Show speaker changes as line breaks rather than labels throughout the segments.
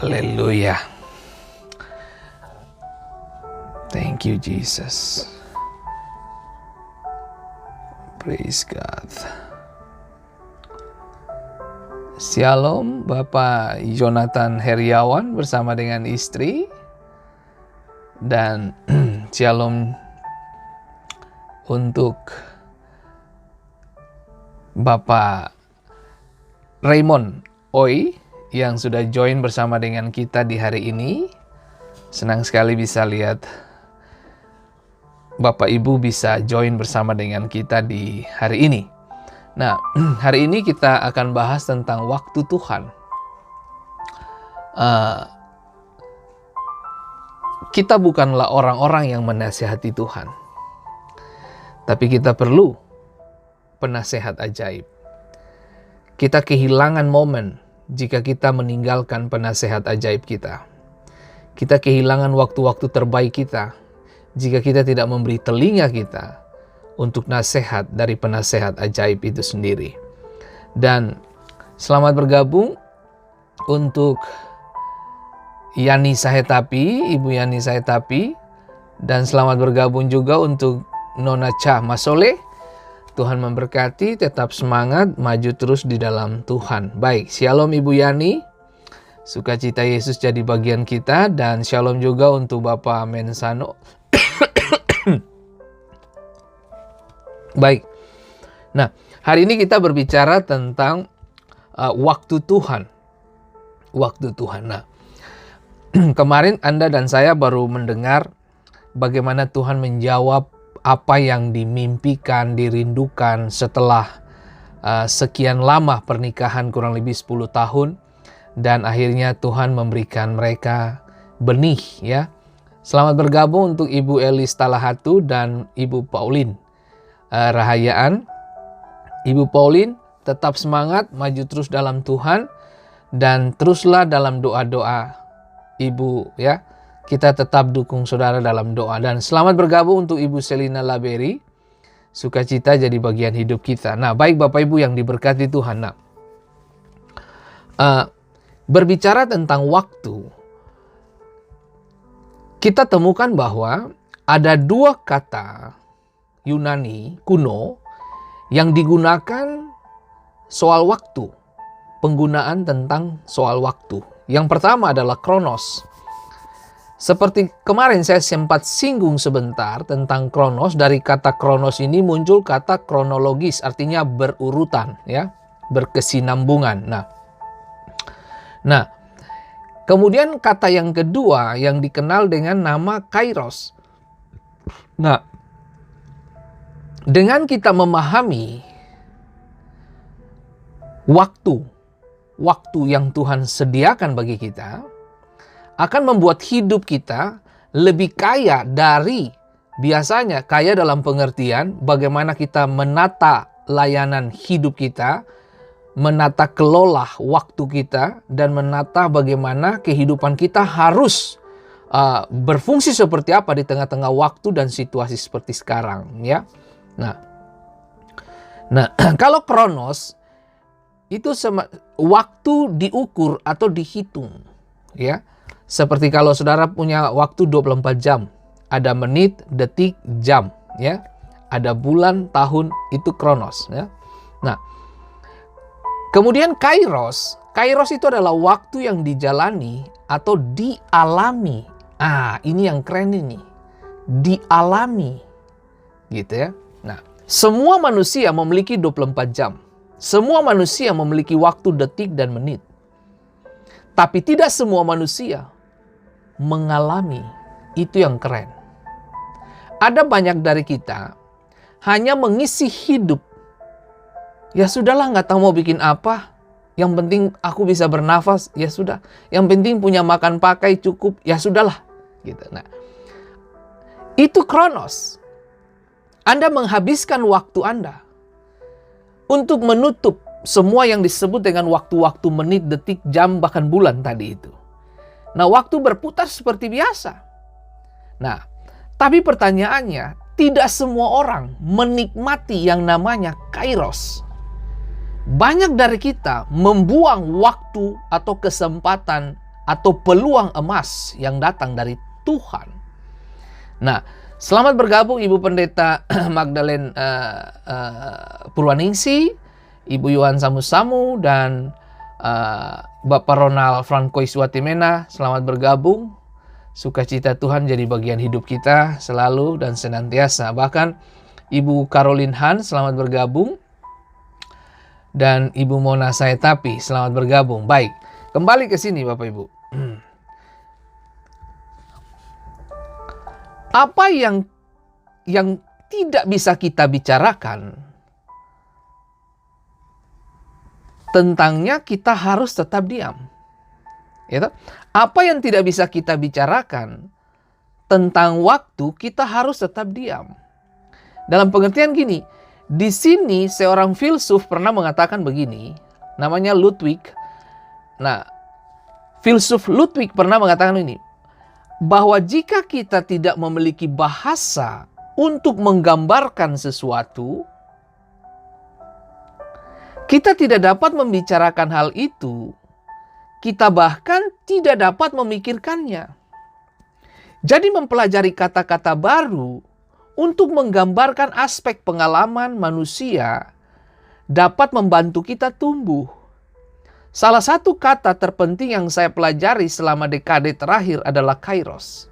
Haleluya. Thank you, Jesus. Praise God. Shalom, Bapak Jonathan Heriawan bersama dengan istri. Dan shalom untuk Bapak Raymond Oi yang sudah join bersama dengan kita di hari ini. Senang sekali bisa lihat Bapak Ibu bisa join bersama dengan kita di hari ini. Nah, hari ini kita akan bahas tentang waktu Tuhan. Kita bukanlah orang-orang yang menasihati Tuhan, tapi kita perlu penasehat ajaib. Kita kehilangan momen jika kita meninggalkan penasehat ajaib kita. Kita kehilangan waktu-waktu terbaik kita jika kita tidak memberi telinga kita untuk nasihat dari penasehat ajaib itu sendiri. Dan selamat bergabung untuk Yani Sahetapi, Ibu Yani Sahetapi, dan selamat bergabung juga untuk Nona Cha Masole. Tuhan memberkati, tetap semangat, maju terus di dalam Tuhan. Baik, shalom Ibu Yani, sukacita Yesus jadi bagian kita, dan shalom juga untuk Bapak Mensano. Baik, nah hari ini kita berbicara tentang waktu Tuhan. Waktu Tuhan. Nah, kemarin Anda dan saya baru mendengar bagaimana Tuhan menjawab apa yang dimimpikan, dirindukan setelah sekian lama pernikahan, kurang lebih 10 tahun. Dan akhirnya Tuhan memberikan mereka benih, ya. Selamat bergabung untuk Ibu Elis Talahatu dan Ibu Pauline Rahayaan. Ibu Pauline, tetap semangat, maju terus dalam Tuhan, dan teruslah dalam doa-doa Ibu, ya. Kita tetap dukung saudara dalam doa. Dan selamat bergabung untuk Ibu Selina Laberi. Sukacita jadi bagian hidup kita. Nah, baik Bapak Ibu yang diberkati Tuhan. Nah, berbicara tentang waktu, kita temukan bahwa ada dua kata Yunani kuno yang digunakan soal waktu. Penggunaan tentang soal waktu. Yang pertama adalah kronos. Seperti kemarin saya sempat singgung sebentar tentang kronos. Dari kata kronos ini muncul kata kronologis, artinya berurutan, ya, berkesinambungan. Nah, kemudian kata yang kedua yang dikenal dengan nama kairos. Nah, dengan kita memahami waktu yang Tuhan sediakan bagi kita, akan membuat hidup kita lebih kaya dari biasanya. Kaya dalam pengertian bagaimana kita menata layanan hidup kita, menata kelola waktu kita, dan menata bagaimana kehidupan kita harus berfungsi seperti apa di tengah-tengah waktu dan situasi seperti sekarang, ya. Nah, kalau kronos itu waktu diukur atau dihitung, ya. Seperti kalau saudara punya waktu 24 jam, ada menit, detik, jam, ya. Ada bulan, tahun, itu kronos, ya. Nah, kemudian kairos. Kairos itu adalah waktu yang dijalani atau dialami. Ini yang keren ini. Dialami. Gitu, ya. Nah, semua manusia memiliki 24 jam. Semua manusia memiliki waktu, detik, dan menit. Tapi tidak semua manusia mengalami. Itu yang keren. Ada banyak dari kita hanya mengisi hidup. Ya sudahlah, nggak tahu mau bikin apa. Yang penting aku bisa bernafas, ya sudah. Yang penting punya makan pakai cukup, ya sudahlah. Gitu. Nah, itu kronos. Anda menghabiskan waktu Anda untuk menutup semua yang disebut dengan waktu-waktu, menit, detik, jam, bahkan bulan tadi itu. Nah, waktu berputar seperti biasa. Nah, tapi pertanyaannya, tidak semua orang menikmati yang namanya kairos. Banyak dari kita membuang waktu atau kesempatan atau peluang emas yang datang dari Tuhan. Nah, selamat bergabung Ibu Pendeta Magdalene Purwaningsi, Ibu Yohan Samu-Samu, dan Bapak Ronald Francois Watimena. Selamat bergabung. Sukacita Tuhan jadi bagian hidup kita selalu dan senantiasa. Bahkan Ibu Caroline Han, selamat bergabung. Dan Ibu Mona Saetapi, selamat bergabung. Baik, kembali ke sini Bapak Ibu. Apa yang tidak bisa kita bicarakan, tentangnya kita harus tetap diam. Ya, apa yang tidak bisa kita bicarakan tentang waktu, kita harus tetap diam. Dalam pengertian gini, di sini seorang filsuf pernah mengatakan begini, namanya Ludwig. Nah, filsuf Ludwig pernah mengatakan ini, bahwa jika kita tidak memiliki bahasa untuk menggambarkan sesuatu, kita tidak dapat membicarakan hal itu. Kita bahkan tidak dapat memikirkannya. Jadi mempelajari kata-kata baru untuk menggambarkan aspek pengalaman manusia dapat membantu kita tumbuh. Salah satu kata terpenting yang saya pelajari selama dekade terakhir adalah kairos.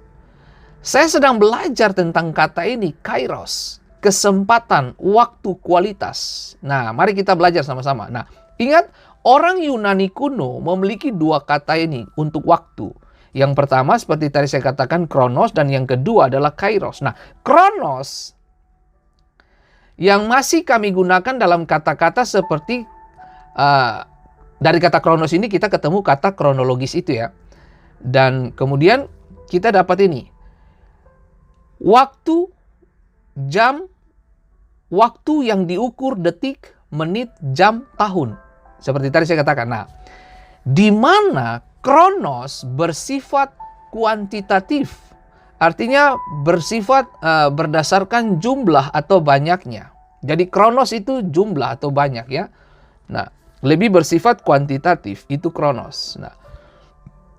Saya sedang belajar tentang kata ini, kairos. Kesempatan, waktu, kualitas. Nah, mari kita belajar sama-sama. Nah, ingat, orang Yunani kuno memiliki dua kata ini untuk waktu. Yang pertama, seperti tadi saya katakan, kronos, dan yang kedua adalah kairos. Nah, kronos yang masih kami gunakan dalam kata-kata seperti, dari kata kronos ini kita ketemu kata kronologis itu ya. Dan kemudian kita dapat ini. Waktu, jam, waktu yang diukur detik, menit, jam, tahun. Seperti tadi saya katakan. Nah, di mana kronos bersifat kuantitatif. Artinya bersifat berdasarkan jumlah atau banyaknya. Jadi kronos itu jumlah atau banyak ya. Nah, lebih bersifat kuantitatif, itu kronos. Nah,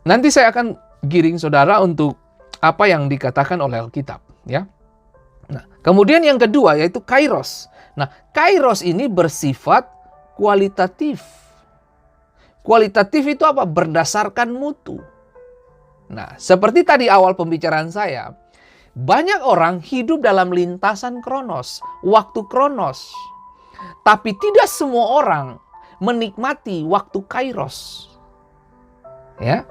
nanti saya akan giring saudara untuk apa yang dikatakan oleh Alkitab ya. Nah, kemudian yang kedua yaitu kairos. Nah, kairos ini bersifat kualitatif. Kualitatif itu apa? Berdasarkan mutu. Nah, seperti tadi awal pembicaraan saya, banyak orang hidup dalam lintasan kronos, waktu kronos. Tapi tidak semua orang menikmati waktu kairos. Ya.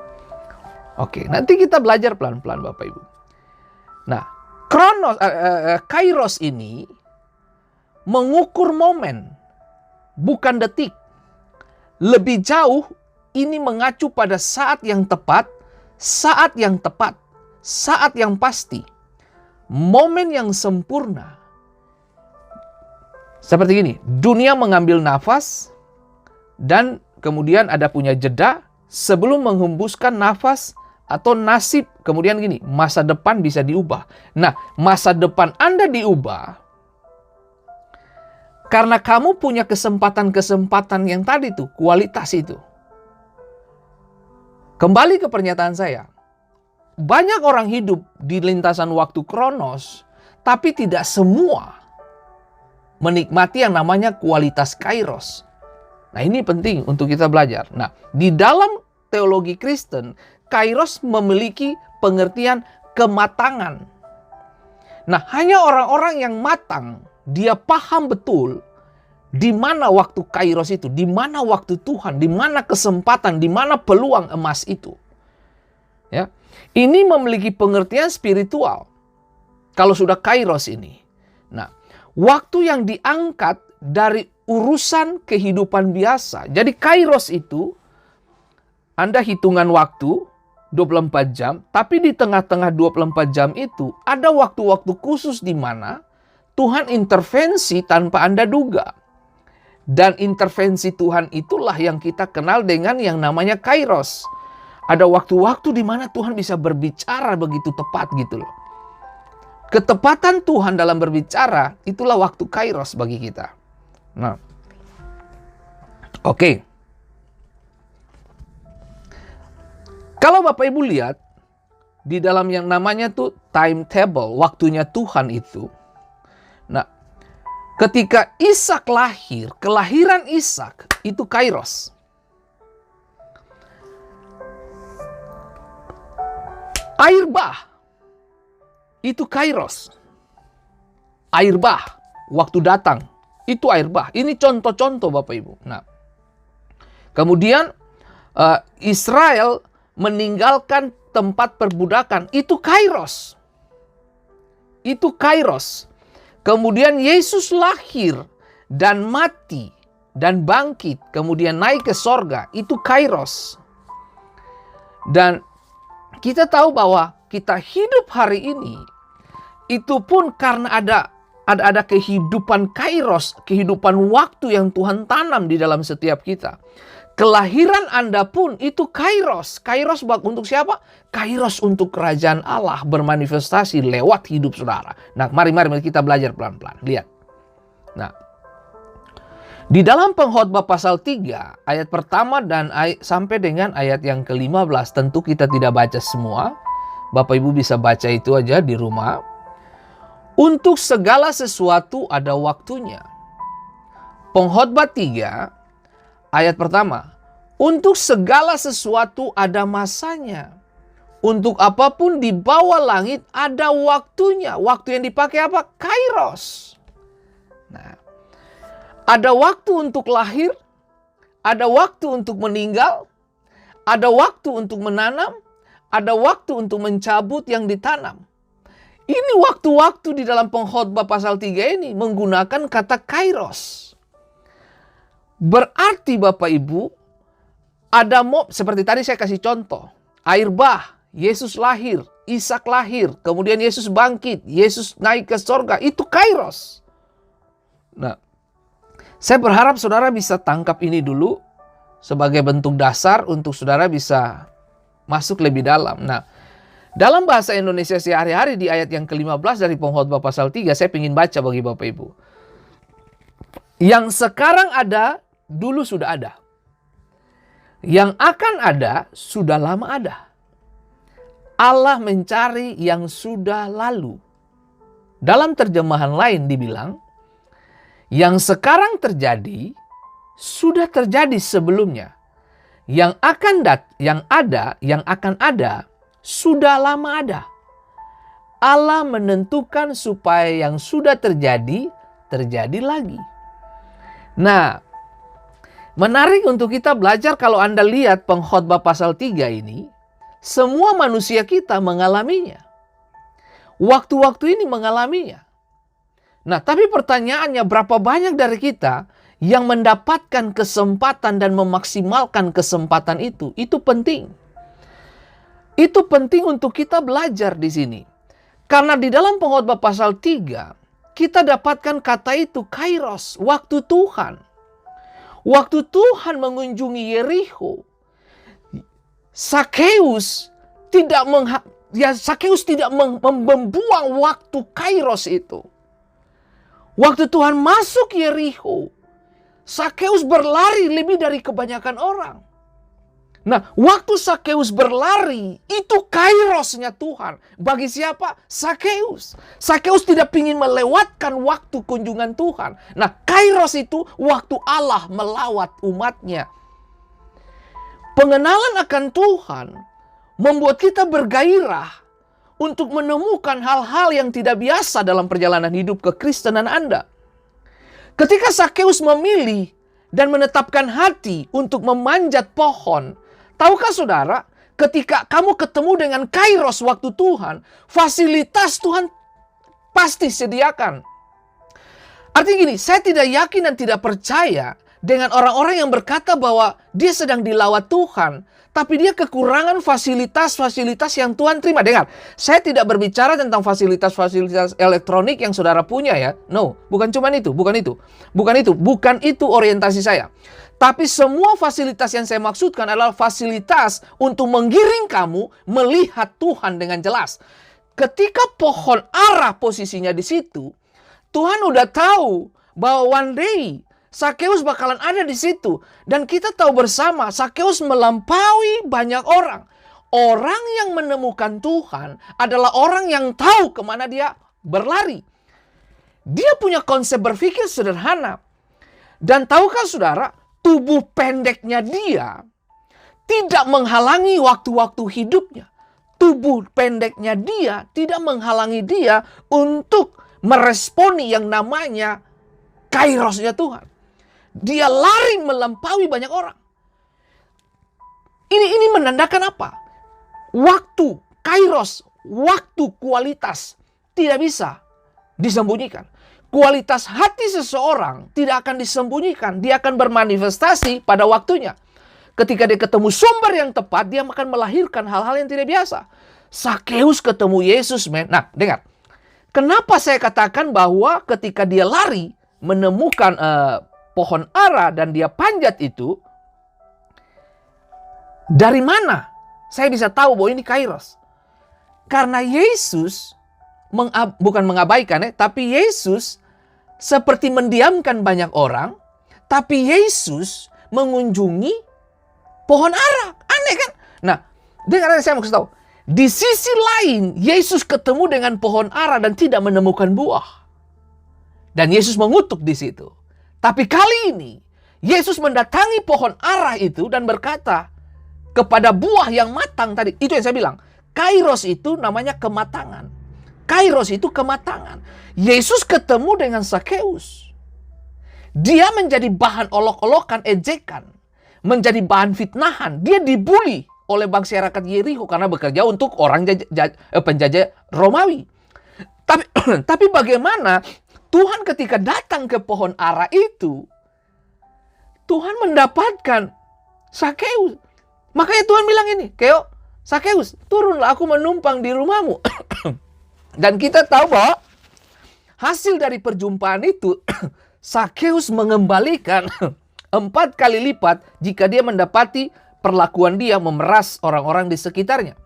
Oke, nanti kita belajar pelan-pelan Bapak Ibu. Nah, kairos ini mengukur momen, bukan detik. Lebih jauh, ini mengacu pada saat yang tepat, saat yang tepat, saat yang pasti, momen yang sempurna. Seperti ini, dunia mengambil nafas, dan kemudian ada punya jeda sebelum menghembuskan nafas atau nasib. Kemudian gini, masa depan bisa diubah. Nah, masa depan Anda diubah karena kamu punya kesempatan-kesempatan yang tadi tuh, kualitas itu. Kembali ke pernyataan saya. Banyak orang hidup di lintasan waktu kronos, tapi tidak semua menikmati yang namanya kualitas kairos. Nah, ini penting untuk kita belajar. Nah, di dalam teologi Kristen, kairos memiliki pengertian kematangan. Nah, hanya orang-orang yang matang, dia paham betul di mana waktu kairos itu, di mana waktu Tuhan, di mana kesempatan, di mana peluang emas itu. Ya. Ini memiliki pengertian spiritual. Kalau sudah kairos ini. Nah, waktu yang diangkat dari urusan kehidupan biasa. Jadi kairos itu, Anda hitungan waktu 24 jam, tapi di tengah-tengah 24 jam itu ada waktu-waktu khusus di mana Tuhan intervensi tanpa Anda duga. Dan intervensi Tuhan itulah yang kita kenal dengan yang namanya kairos. Ada waktu-waktu di mana Tuhan bisa berbicara begitu tepat gitu loh. Ketepatan Tuhan dalam berbicara itulah waktu kairos bagi kita. Nah, oke. Kalau Bapak Ibu lihat, di dalam yang namanya tuh timetable, waktunya Tuhan itu. Nah, ketika Ishak lahir, kelahiran Ishak itu kairos. Air bah, itu kairos. Air bah, waktu datang, itu air bah. Ini contoh-contoh Bapak Ibu. Nah, kemudian Israel meninggalkan tempat perbudakan, itu kairos. Itu kairos. Kemudian Yesus lahir dan mati dan bangkit, kemudian naik ke sorga, itu kairos. Dan kita tahu bahwa kita hidup hari ini, itu pun karena ada kehidupan kairos, kehidupan waktu yang Tuhan tanam di dalam setiap kita. Kelahiran Anda pun itu kairos. Kairos untuk siapa? Kairos untuk kerajaan Allah bermanifestasi lewat hidup saudara. Nah, mari kita belajar pelan-pelan. Lihat. Nah, di dalam Pengkhotbah pasal 3, ayat pertama dan sampai dengan ayat yang ke-15, tentu kita tidak baca semua. Bapak Ibu bisa baca itu aja di rumah. Untuk segala sesuatu ada waktunya. Pengkhotbah 3, ayat pertama, untuk segala sesuatu ada masanya. Untuk apapun di bawah langit ada waktunya. Waktu yang dipakai apa? Kairos. Nah, ada waktu untuk lahir, ada waktu untuk meninggal, ada waktu untuk menanam, ada waktu untuk mencabut yang ditanam. Ini waktu-waktu di dalam Pengkhotbah pasal 3 ini menggunakan kata kairos. Berarti Bapak Ibu, ada seperti tadi saya kasih contoh. Air bah, Yesus lahir, Ishak lahir, kemudian Yesus bangkit, Yesus naik ke sorga, itu kairos. Nah, saya berharap saudara bisa tangkap ini dulu sebagai bentuk dasar untuk saudara bisa masuk lebih dalam. Nah, dalam bahasa Indonesia sehari-hari di ayat yang ke-15 dari Pengkhotbah pasal 3, saya ingin baca bagi Bapak Ibu. Yang sekarang ada, dulu sudah ada. Yang akan ada, sudah lama ada. Allah mencari yang sudah lalu. Dalam terjemahan lain dibilang, yang sekarang terjadi, sudah terjadi sebelumnya. Yang akan yang akan ada, sudah lama ada. Allah menentukan supaya yang sudah terjadi, terjadi lagi. Nah, menarik untuk kita belajar kalau Anda lihat Pengkhotbah pasal 3 ini, semua manusia kita mengalaminya. Waktu-waktu ini mengalaminya. Nah, tapi pertanyaannya berapa banyak dari kita yang mendapatkan kesempatan dan memaksimalkan kesempatan itu? Itu penting. Itu penting untuk kita belajar di sini. Karena di dalam Pengkhotbah pasal 3, kita dapatkan kata itu kairos, waktu Tuhan. Waktu Tuhan mengunjungi Yerikho, Sakeus tidak membuang waktu kairos itu. Waktu Tuhan masuk Yerikho, Sakeus berlari lebih dari kebanyakan orang. Nah, waktu Sakeus berlari, itu kairosnya Tuhan. Bagi siapa? Sakeus. Sakeus tidak ingin melewatkan waktu kunjungan Tuhan. Nah, kairos itu waktu Allah melawat umatnya. Pengenalan akan Tuhan membuat kita bergairah untuk menemukan hal-hal yang tidak biasa dalam perjalanan hidup kekristenan Anda. Ketika Sakeus memilih dan menetapkan hati untuk memanjat pohon, tahukah saudara, ketika kamu ketemu dengan kairos waktu Tuhan, fasilitas Tuhan pasti sediakan. Artinya gini, saya tidak yakin dan tidak percaya dengan orang-orang yang berkata bahwa dia sedang dilawat Tuhan, tapi dia kekurangan fasilitas-fasilitas yang Tuhan terima. Dengar, saya tidak berbicara tentang fasilitas-fasilitas elektronik yang saudara punya ya. No, bukan cuma itu, bukan itu orientasi saya. Tapi semua fasilitas yang saya maksudkan adalah fasilitas untuk menggiring kamu melihat Tuhan dengan jelas. Ketika pohon arah posisinya di situ, Tuhan udah tahu bahwa one day Sakeus bakalan ada di situ. Dan kita tahu bersama, Sakeus melampaui banyak orang. Orang yang menemukan Tuhan adalah orang yang tahu kemana dia berlari. Dia punya konsep berpikir sederhana. Dan tahukah saudara, tubuh pendeknya dia tidak menghalangi waktu-waktu hidupnya. Tubuh pendeknya dia tidak menghalangi dia untuk meresponi yang namanya kairosnya Tuhan. Dia lari melampaui banyak orang. Ini menandakan apa? Waktu, kairos, waktu kualitas tidak bisa disembunyikan. Kualitas hati seseorang tidak akan disembunyikan. Dia akan bermanifestasi pada waktunya. Ketika dia ketemu sumber yang tepat, dia akan melahirkan hal-hal yang tidak biasa. Sakeus ketemu Yesus, men. Nah, dengar. Kenapa saya katakan bahwa ketika dia lari menemukan pohon ara dan dia panjat itu, dari mana saya bisa tahu bahwa ini kairos? Karena Yesus bukan mengabaikan, tapi Yesus seperti mendiamkan banyak orang, tapi Yesus mengunjungi pohon ara. Aneh kan? Nah, dengar saya mau kasih tahu. Di sisi lain, Yesus ketemu dengan pohon ara dan tidak menemukan buah. Dan Yesus mengutuk di situ. Tapi kali ini, Yesus mendatangi pohon ara itu dan berkata kepada buah yang matang tadi. Itu yang saya bilang. Kairos itu namanya kematangan. Kairos itu kematangan. Yesus ketemu dengan Sakeus. Dia menjadi bahan olok-olokan, ejekan. Menjadi bahan fitnahan. Dia dibully oleh masyarakat Yeriko karena bekerja untuk orang penjajah Romawi. Tapi bagaimana Tuhan ketika datang ke pohon ara itu, Tuhan mendapatkan Sakeus. Makanya Tuhan bilang ini, Sakeus, turunlah, aku menumpang di rumahmu. Dan kita tahu bahwa hasil dari perjumpaan itu, Sakeus mengembalikan 4 kali lipat jika dia mendapati perlakuan dia memeras orang-orang di sekitarnya.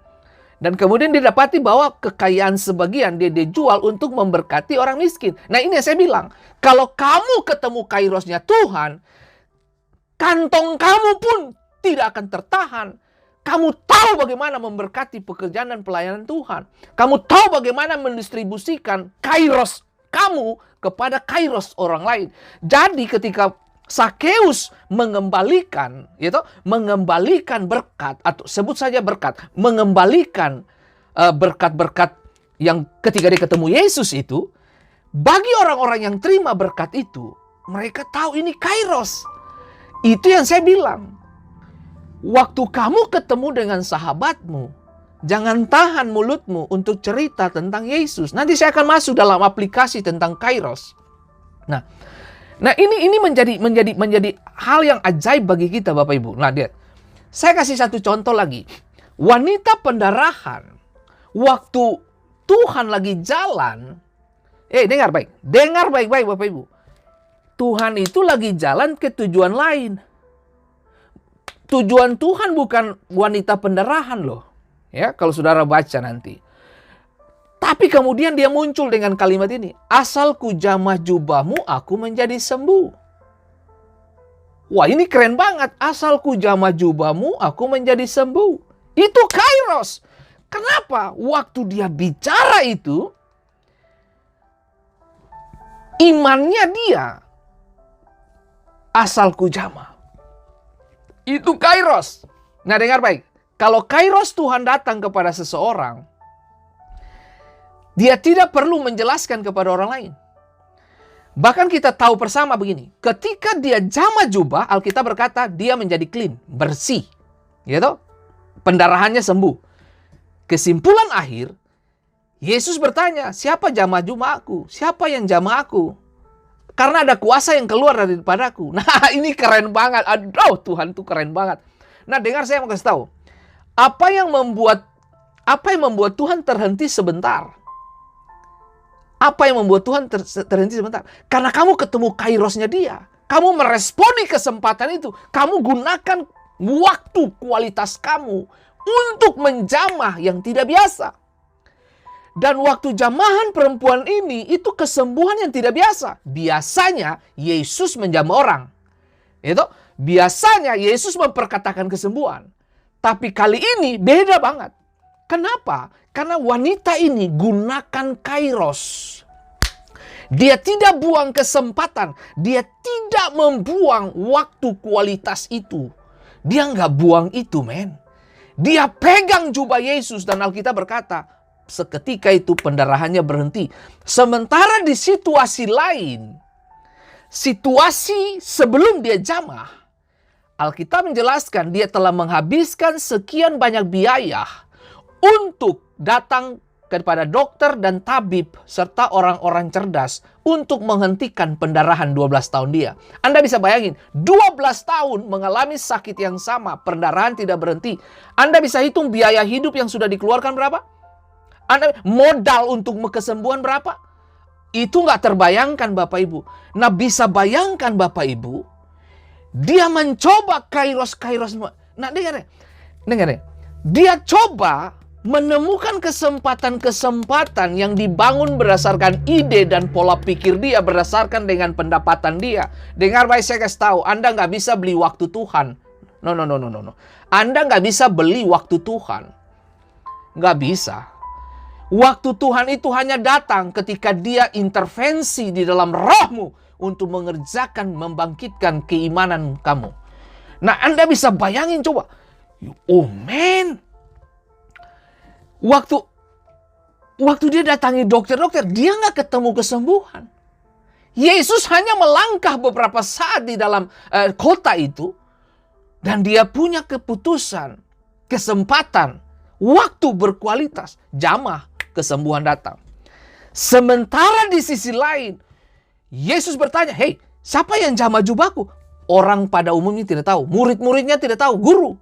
Dan kemudian didapati bahwa kekayaan sebagian dia dijual untuk memberkati orang miskin. Nah, ini yang saya bilang, kalau kamu ketemu kairosnya Tuhan, kantong kamu pun tidak akan tertahan. Kamu tahu bagaimana memberkati pekerjaan dan pelayanan Tuhan. Kamu tahu bagaimana mendistribusikan kairos kamu kepada kairos orang lain. Jadi ketika Sakeus mengembalikan berkat, atau sebut saja berkat, mengembalikan berkat-berkat yang ketika dia ketemu Yesus itu, bagi orang-orang yang terima berkat itu, mereka tahu ini kairos. Itu yang saya bilang. Waktu kamu ketemu dengan sahabatmu, jangan tahan mulutmu untuk cerita tentang Yesus. Nanti saya akan masuk dalam aplikasi tentang kairos. Nah, ini menjadi hal yang ajaib bagi kita, Bapak Ibu. Nah, saya kasih satu contoh lagi. Wanita pendarahan, waktu Tuhan lagi jalan, dengar baik-baik Bapak Ibu. Tuhan itu lagi jalan ke tujuan lain. Tujuan Tuhan bukan wanita pendarahan loh. Ya, kalau saudara baca nanti. Tapi kemudian dia muncul dengan kalimat ini. Asal ku jamah jubahmu, aku menjadi sembuh. Wah, ini keren banget. Asal ku jamah jubahmu, aku menjadi sembuh. Itu kairos. Kenapa? Waktu dia bicara itu, imannya dia. Asal ku jamah. Itu kairos. Nah, dengar baik. Kalau kairos Tuhan datang kepada seseorang, dia tidak perlu menjelaskan kepada orang lain. Bahkan kita tahu bersama begini. Ketika dia jamah jubah, Alkitab berkata dia menjadi clean, bersih. Gitu? Pendarahannya sembuh. Kesimpulan akhir, Yesus bertanya, siapa jamah jubah aku? Siapa yang jamah aku? Karena ada kuasa yang keluar daripadaku. Nah, ini keren banget. Aduh, Tuhan tuh keren banget. Nah, dengar, saya mau kasih tahu. Apa yang membuat Tuhan terhenti sebentar? Apa yang membuat Tuhan terhenti sebentar? Karena kamu ketemu kairosnya dia. Kamu meresponi kesempatan itu. Kamu gunakan waktu kualitas kamu untuk menjamah yang tidak biasa. Dan waktu jamahan perempuan ini itu kesembuhan yang tidak biasa. Biasanya Yesus menjamah orang. Biasanya Yesus memperkatakan kesembuhan. Tapi kali ini beda banget. Kenapa? Karena wanita ini gunakan kairos. Dia tidak buang kesempatan. Dia tidak membuang waktu kualitas itu. Dia nggak buang itu, men. Dia pegang jubah Yesus dan Alkitab berkata, seketika itu pendarahannya berhenti. Sementara di situasi lain, situasi sebelum dia jamah, Alkitab menjelaskan dia telah menghabiskan sekian banyak biaya untuk datang kepada dokter dan tabib serta orang-orang cerdas untuk menghentikan pendarahan 12 tahun dia. Anda bisa bayangin, 12 tahun mengalami sakit yang sama, pendarahan tidak berhenti. Anda bisa hitung biaya hidup yang sudah dikeluarkan berapa? Anda modal untuk kesembuhan berapa? Itu nggak terbayangkan Bapak Ibu. Nah, bisa bayangkan Bapak Ibu, dia mencoba kairos-kairos. Nah, dengar ya. Dia coba menemukan kesempatan-kesempatan yang dibangun berdasarkan ide dan pola pikir dia, berdasarkan dengan pendapatan dia. Dengar baik, saya kasih tahu, Anda nggak bisa beli waktu Tuhan. No. Anda nggak bisa beli waktu Tuhan. Nggak bisa. Waktu Tuhan itu hanya datang ketika dia intervensi di dalam rohmu untuk mengerjakan, membangkitkan keimanan kamu. Nah, Anda bisa bayangin coba. Oh man. Waktu dia datangi dokter, dia nggak ketemu kesembuhan. Yesus hanya melangkah beberapa saat di dalam kota itu. Dan dia punya keputusan, kesempatan, waktu berkualitas. Jamah, kesembuhan datang. Sementara di sisi lain, Yesus bertanya, "Hei, siapa yang jamah jubahku?" Orang pada umumnya tidak tahu. Murid-muridnya tidak tahu. Guru,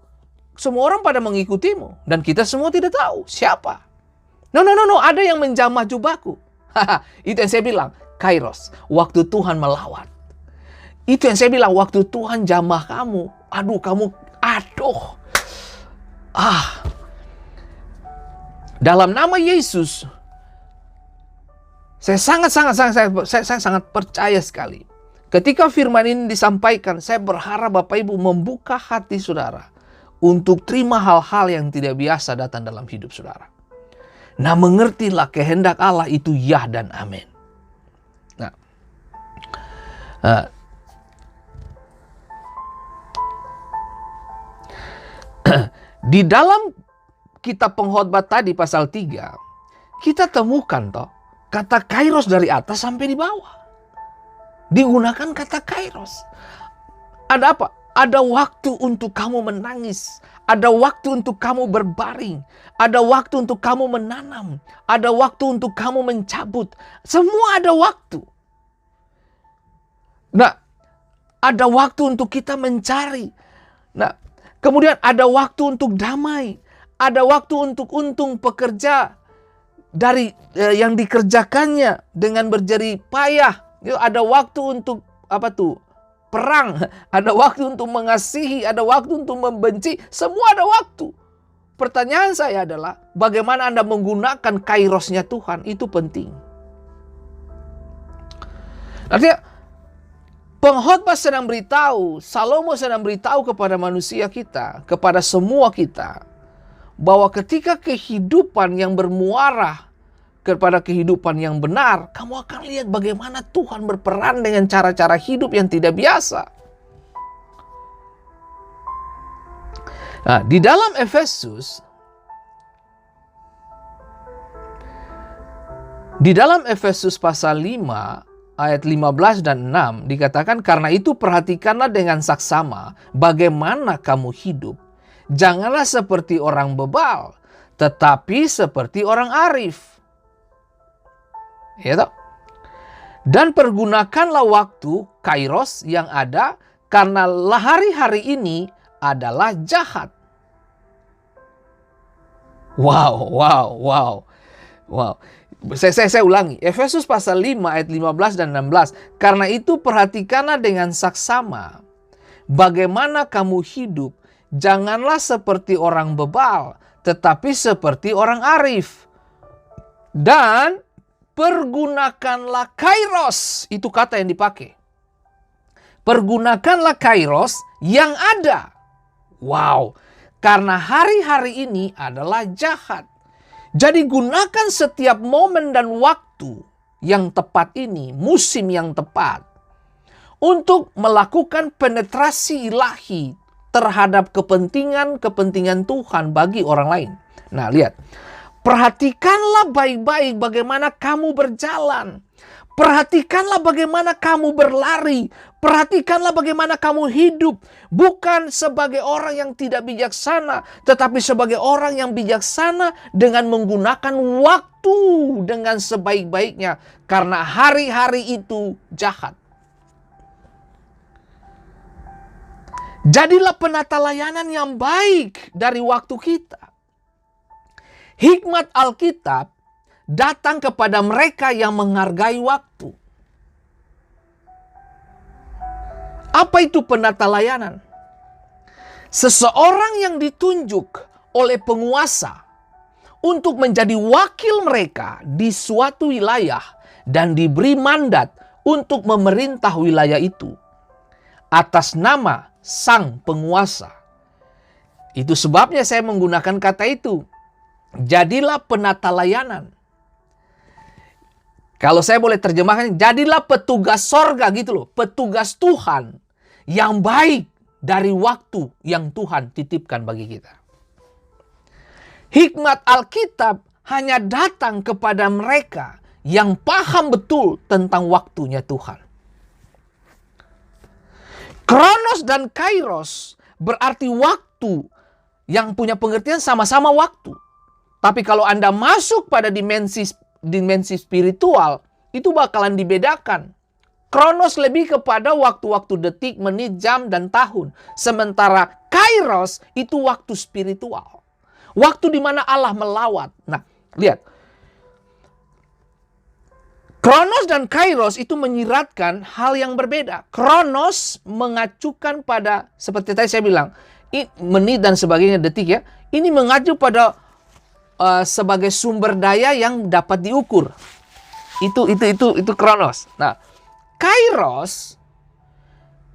semua orang pada mengikutimu. Dan kita semua tidak tahu siapa. No. Ada yang menjamah jubahku. Itu yang saya bilang. Kairos. Waktu Tuhan melawat. Itu yang saya bilang. Waktu Tuhan jamah kamu. Aduh. Dalam nama Yesus. Saya sangat percaya sekali. Ketika firman ini disampaikan, saya berharap Bapak Ibu membuka hati saudara untuk terima hal-hal yang tidak biasa datang dalam hidup saudara. Nah, mengertilah kehendak Allah itu ya dan amin. Nah, di dalam kitab Pengkhotbah tadi pasal 3, kita temukan kata kairos dari atas sampai di bawah. Digunakan kata kairos. Ada apa? Ada waktu untuk kamu menangis. Ada waktu untuk kamu berbaring. Ada waktu untuk kamu menanam. Ada waktu untuk kamu mencabut. Semua ada waktu. Nah, ada waktu untuk kita mencari. Nah, kemudian ada waktu untuk damai. Ada waktu untuk untung pekerja dari yang dikerjakannya dengan berjerih payah. Ada waktu untuk perang, ada waktu untuk mengasihi, ada waktu untuk membenci, semua ada waktu. Pertanyaan saya adalah, bagaimana Anda menggunakan kairosnya Tuhan? Itu penting. Artinya, pengkhotbah sedang beritahu, Salomo sedang beritahu kepada manusia kita, kepada semua kita, bahwa ketika kehidupan yang bermuara kepada kehidupan yang benar, kamu akan lihat bagaimana Tuhan berperan dengan cara-cara hidup yang tidak biasa. Nah, di dalam Efesus pasal 5 ayat 15 dan 6 dikatakan, karena itu perhatikanlah dengan saksama bagaimana kamu hidup. Janganlah seperti orang bebal, tetapi seperti orang arif. Ya toh? Dan pergunakanlah waktu kairos yang ada, karena hari-hari ini adalah jahat. Wow. Saya ulangi. Efesus pasal 5 ayat 15 dan 16. Karena itu perhatikanlah dengan saksama bagaimana kamu hidup. Janganlah seperti orang bebal, tetapi seperti orang arif. Dan pergunakanlah kairos. Itu kata yang dipakai. Pergunakanlah kairos yang ada. Wow. Karena hari-hari ini adalah jahat. Jadi gunakan setiap momen dan waktu yang tepat ini, musim yang tepat, untuk melakukan penetrasi ilahi terhadap kepentingan Tuhan bagi orang lain. Nah, lihat. Perhatikanlah baik-baik bagaimana kamu berjalan. Perhatikanlah bagaimana kamu berlari. Perhatikanlah bagaimana kamu hidup. Bukan sebagai orang yang tidak bijaksana, tetapi sebagai orang yang bijaksana dengan menggunakan waktu dengan sebaik-baiknya. Karena hari-hari itu jahat. Jadilah penata layanan yang baik dari waktu kita. Hikmat Alkitab datang kepada mereka yang menghargai waktu. Apa itu penata layanan? Seseorang yang ditunjuk oleh penguasa untuk menjadi wakil mereka di suatu wilayah dan diberi mandat untuk memerintah wilayah itu atas nama sang penguasa. Itu sebabnya saya menggunakan kata itu. Jadilah penata layanan. Kalau saya boleh terjemahkan, jadilah petugas sorga gitu loh. Petugas Tuhan yang baik dari waktu yang Tuhan titipkan bagi kita. Hikmat Alkitab hanya datang kepada mereka yang paham betul tentang waktunya Tuhan. Kronos dan Kairos berarti waktu yang punya pengertian sama-sama waktu. Tapi kalau Anda masuk pada dimensi spiritual, itu bakalan dibedakan. Kronos lebih kepada waktu-waktu detik, menit, jam, dan tahun. Sementara Kairos itu waktu spiritual. Waktu di mana Allah melawat. Nah, lihat. Kronos dan Kairos itu menyiratkan hal yang berbeda. Kronos mengacukan pada, seperti tadi saya bilang, menit dan sebagainya, detik ya. Ini mengacu pada sebagai sumber daya yang dapat diukur. Itu Kronos. Nah, Kairos,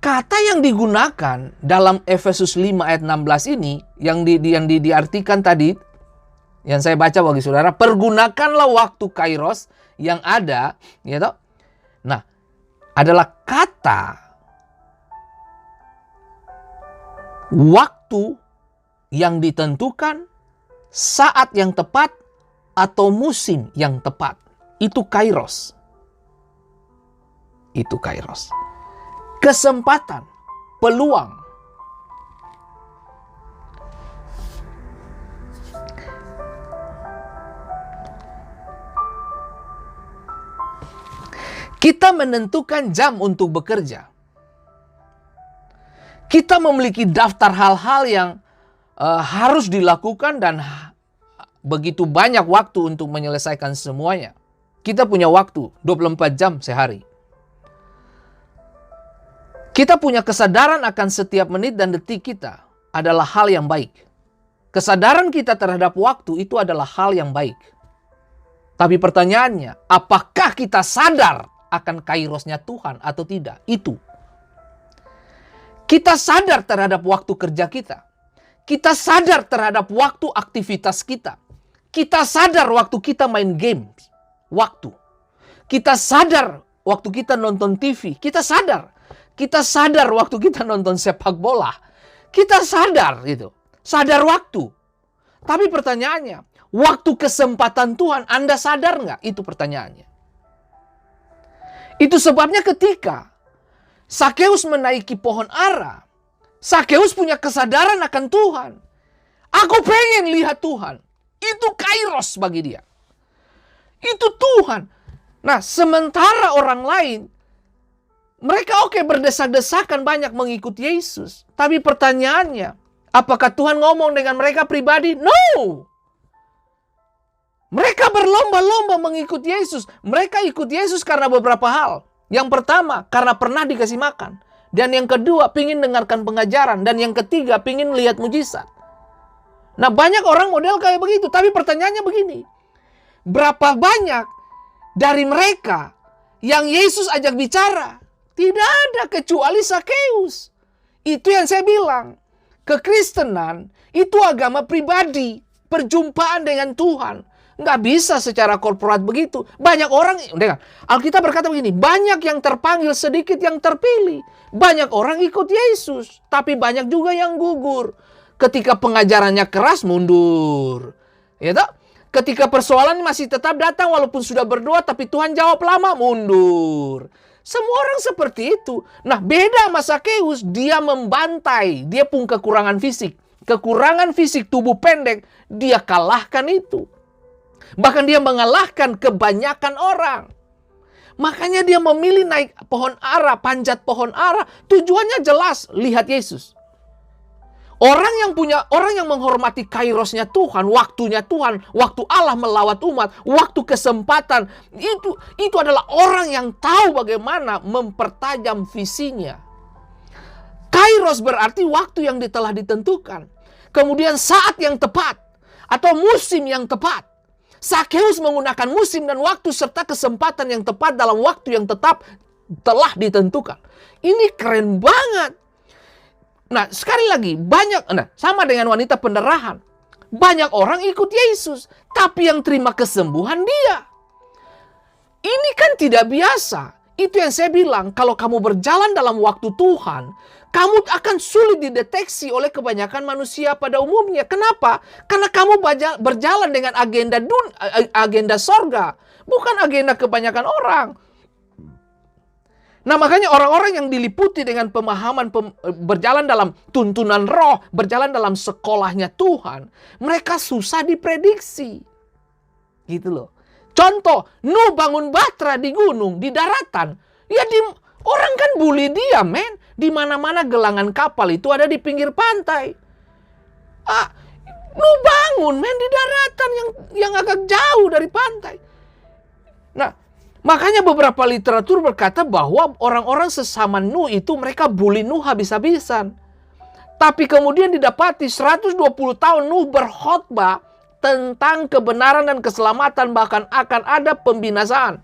kata yang digunakan dalam Efesus 5 ayat 16 ini yang diartikan tadi, yang saya baca bagi saudara, pergunakanlah waktu Kairos yang ada, ya toh. Nah, adalah kata waktu yang ditentukan, saat yang tepat, atau musim yang tepat. Itu Kairos. Itu Kairos. Kesempatan, peluang. Kita menentukan jam untuk bekerja. Kita memiliki daftar hal-hal yang harus dilakukan dan begitu banyak waktu untuk menyelesaikan semuanya. Kita punya waktu 24 jam sehari. Kita punya kesadaran akan setiap menit dan detik kita adalah hal yang baik. Kesadaran kita terhadap waktu itu adalah hal yang baik. Tapi pertanyaannya, apakah kita sadar akan kairosnya Tuhan atau tidak? Itu. Kita sadar terhadap waktu kerja kita. Kita sadar terhadap waktu aktivitas kita. Kita sadar waktu kita main game. Waktu. Kita sadar waktu kita nonton TV. Kita sadar. Kita sadar waktu kita nonton sepak bola. Kita sadar gitu. Sadar waktu. Tapi pertanyaannya, waktu kesempatan Tuhan Anda sadar nggak? Itu pertanyaannya. Itu sebabnya ketika Sakeus menaiki pohon ara, Sakeus punya kesadaran akan Tuhan. Aku pengen lihat Tuhan. Itu kairos bagi dia. Itu Tuhan. Nah, sementara orang lain, mereka berdesak-desakan banyak mengikut Yesus. Tapi pertanyaannya, apakah Tuhan ngomong dengan mereka pribadi? No! Mereka berlomba-lomba mengikut Yesus. Mereka ikut Yesus karena beberapa hal. Yang pertama, karena pernah dikasih makan. Dan yang kedua, pingin dengarkan pengajaran. Dan yang ketiga, pingin lihat mujizat. Nah, banyak orang model kayak begitu. Tapi pertanyaannya begini. Berapa banyak dari mereka yang Yesus ajak bicara? Tidak ada kecuali Sakeus. Itu yang saya bilang. Kekristenan Itu agama pribadi, perjumpaan dengan Tuhan. Nggak bisa secara korporat begitu. Banyak orang, dengar, Alkitab berkata begini, banyak yang terpanggil, sedikit yang terpilih. Banyak orang ikut Yesus, tapi banyak juga yang gugur. Ketika pengajarannya keras, mundur. Ya toh? Ketika persoalan masih tetap datang, walaupun sudah berdoa, tapi Tuhan jawab lama, mundur. Semua orang seperti itu. Nah, beda sama Sakeus, dia membantai, dia pun kekurangan fisik. Kekurangan fisik, tubuh pendek, dia kalahkan itu. Bahkan dia mengalahkan kebanyakan orang. Makanya dia memilih naik pohon ara, panjat pohon ara. Tujuannya jelas, lihat Yesus. Orang yang menghormati kairosnya Tuhan, waktunya Tuhan, waktu Allah melawat umat, waktu kesempatan, itu adalah orang yang tahu bagaimana mempertajam visinya. Kairos berarti waktu yang telah ditentukan. Kemudian saat yang tepat atau musim yang tepat. Sakeus menggunakan musim dan waktu serta kesempatan yang tepat dalam waktu yang tetap telah ditentukan. Ini keren banget. Nah, sekali lagi, sama dengan wanita pendarahan. Banyak orang ikut Yesus, tapi yang terima kesembuhan dia. Ini kan tidak biasa. Itu yang saya bilang, kalau kamu berjalan dalam waktu Tuhan, kamu akan sulit dideteksi oleh kebanyakan manusia pada umumnya. Kenapa? Karena kamu berjalan dengan agenda sorga, bukan agenda kebanyakan orang. Nah, makanya orang-orang yang diliputi dengan pemahaman berjalan dalam tuntunan roh, berjalan dalam sekolahnya Tuhan, mereka susah diprediksi. Gitu loh. Contoh, Nuh bangun batra di gunung, di daratan. Ya, orang kan bully dia, men. Di mana-mana gelangan kapal itu ada di pinggir pantai. Nuh bangun, men, di daratan yang agak jauh dari pantai. Nah, makanya beberapa literatur berkata bahwa orang-orang sesama Nuh itu mereka bully Nuh habis-habisan. Tapi kemudian didapati 120 tahun Nuh berkhotbah tentang kebenaran dan keselamatan, bahkan akan ada pembinasaan,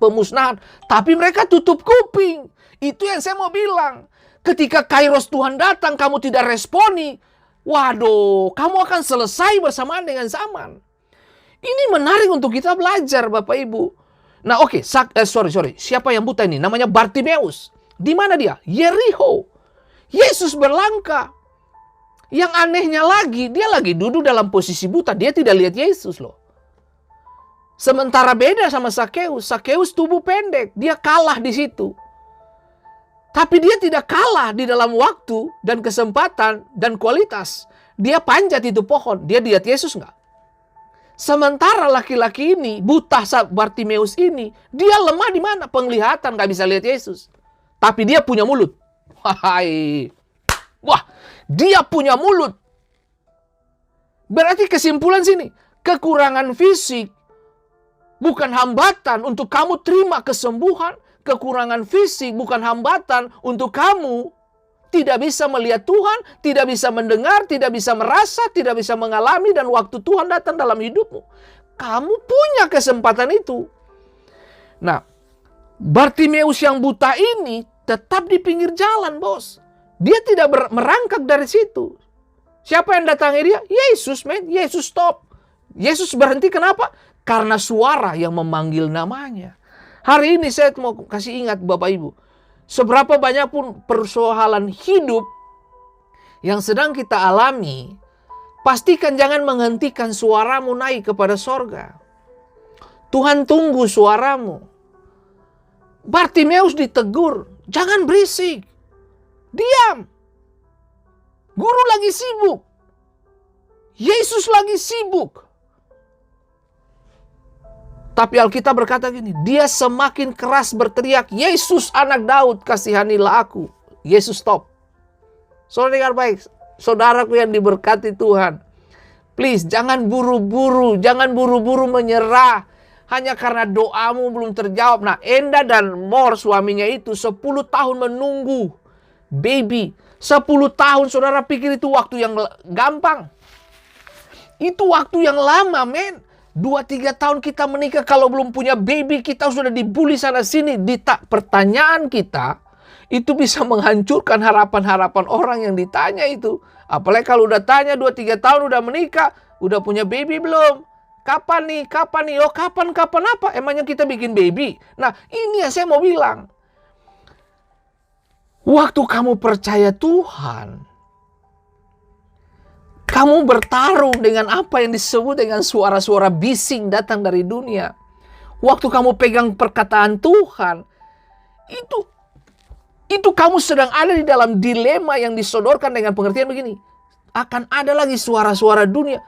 pemusnahan. Tapi mereka tutup kuping. Itu yang saya mau bilang. Ketika kairos Tuhan datang, kamu tidak responi. Waduh, kamu akan selesai bersamaan dengan zaman. Ini menarik untuk kita belajar, Bapak Ibu. Nah, oke, sorry. Siapa yang buta ini? Namanya Bartimeus. Di mana dia? Yeriho. Yesus berlangkah. Yang anehnya lagi, dia lagi duduk dalam posisi buta. Dia tidak lihat Yesus loh. Sementara beda sama Sakeus. Sakeus tubuh pendek. Dia kalah di situ. Tapi dia tidak kalah di dalam waktu dan kesempatan dan kualitas. Dia panjat itu pohon. Dia lihat Yesus nggak? Sementara laki-laki ini, buta Bartimeus ini, dia lemah di mana? Penglihatan, nggak bisa lihat Yesus. Tapi dia punya mulut. Wah, dia punya mulut. Berarti kesimpulan sini, kekurangan fisik bukan hambatan untuk kamu terima kesembuhan. Kekurangan fisik bukan hambatan untuk kamu tidak bisa melihat Tuhan, tidak bisa mendengar, tidak bisa merasa, tidak bisa mengalami, dan waktu Tuhan datang dalam hidupmu, kamu punya kesempatan itu. Nah, Bartimeus yang buta ini tetap di pinggir jalan, bos. Dia tidak merangkak dari situ. Siapa yang datangi dia? Yesus, men. Yesus stop. Yesus berhenti, kenapa? Karena suara yang memanggil namanya. Hari ini saya mau kasih ingat Bapak Ibu. Seberapa banyak pun persoalan hidup yang sedang kita alami, pastikan jangan menghentikan suaramu naik kepada sorga. Tuhan tunggu suaramu. Bartimeus ditegur, jangan berisik. Diam. Guru lagi sibuk. Yesus lagi sibuk. Tapi Alkitab berkata gini, dia semakin keras berteriak, Yesus anak Daud, kasihanilah aku. Yesus stop. Saudara dengar baik, saudaraku yang diberkati Tuhan. Please, jangan buru-buru menyerah. Hanya karena doamu belum terjawab. Nah, Enda dan Mor suaminya itu 10 tahun menunggu baby. 10 tahun, saudara pikir itu waktu yang gampang? Itu waktu yang lama, men. 2-3 tahun kita menikah, kalau belum punya baby kita sudah dibully sana sini. Pertanyaan kita itu bisa menghancurkan harapan-harapan orang yang ditanya itu. Apalagi kalau udah tanya 2-3 tahun udah menikah, udah punya baby belum? Kapan nih? Kapan nih? Oh, kapan apa? Emangnya kita bikin baby? Nah, ini yang saya mau bilang. Waktu kamu percaya Tuhan, kamu bertarung dengan apa yang disebut dengan suara-suara bising datang dari dunia. Waktu kamu pegang perkataan Tuhan, itu kamu sedang ada di dalam dilema yang disodorkan dengan pengertian begini. Akan ada lagi suara-suara dunia.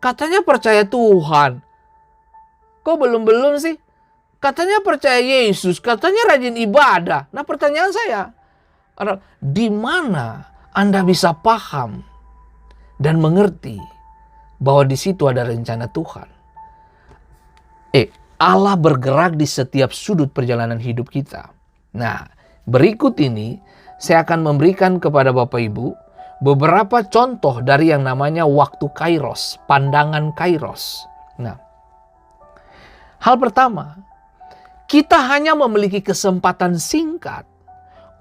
Katanya percaya Tuhan. Kok belum sih? Katanya percaya Yesus. Katanya rajin ibadah. Nah, pertanyaan saya adalah, di mana Anda bisa paham dan mengerti bahwa di situ ada rencana Tuhan? Allah bergerak di setiap sudut perjalanan hidup kita. Nah, berikut ini saya akan memberikan kepada Bapak Ibu beberapa contoh dari yang namanya waktu kairos, pandangan kairos. Nah, hal pertama, kita hanya memiliki kesempatan singkat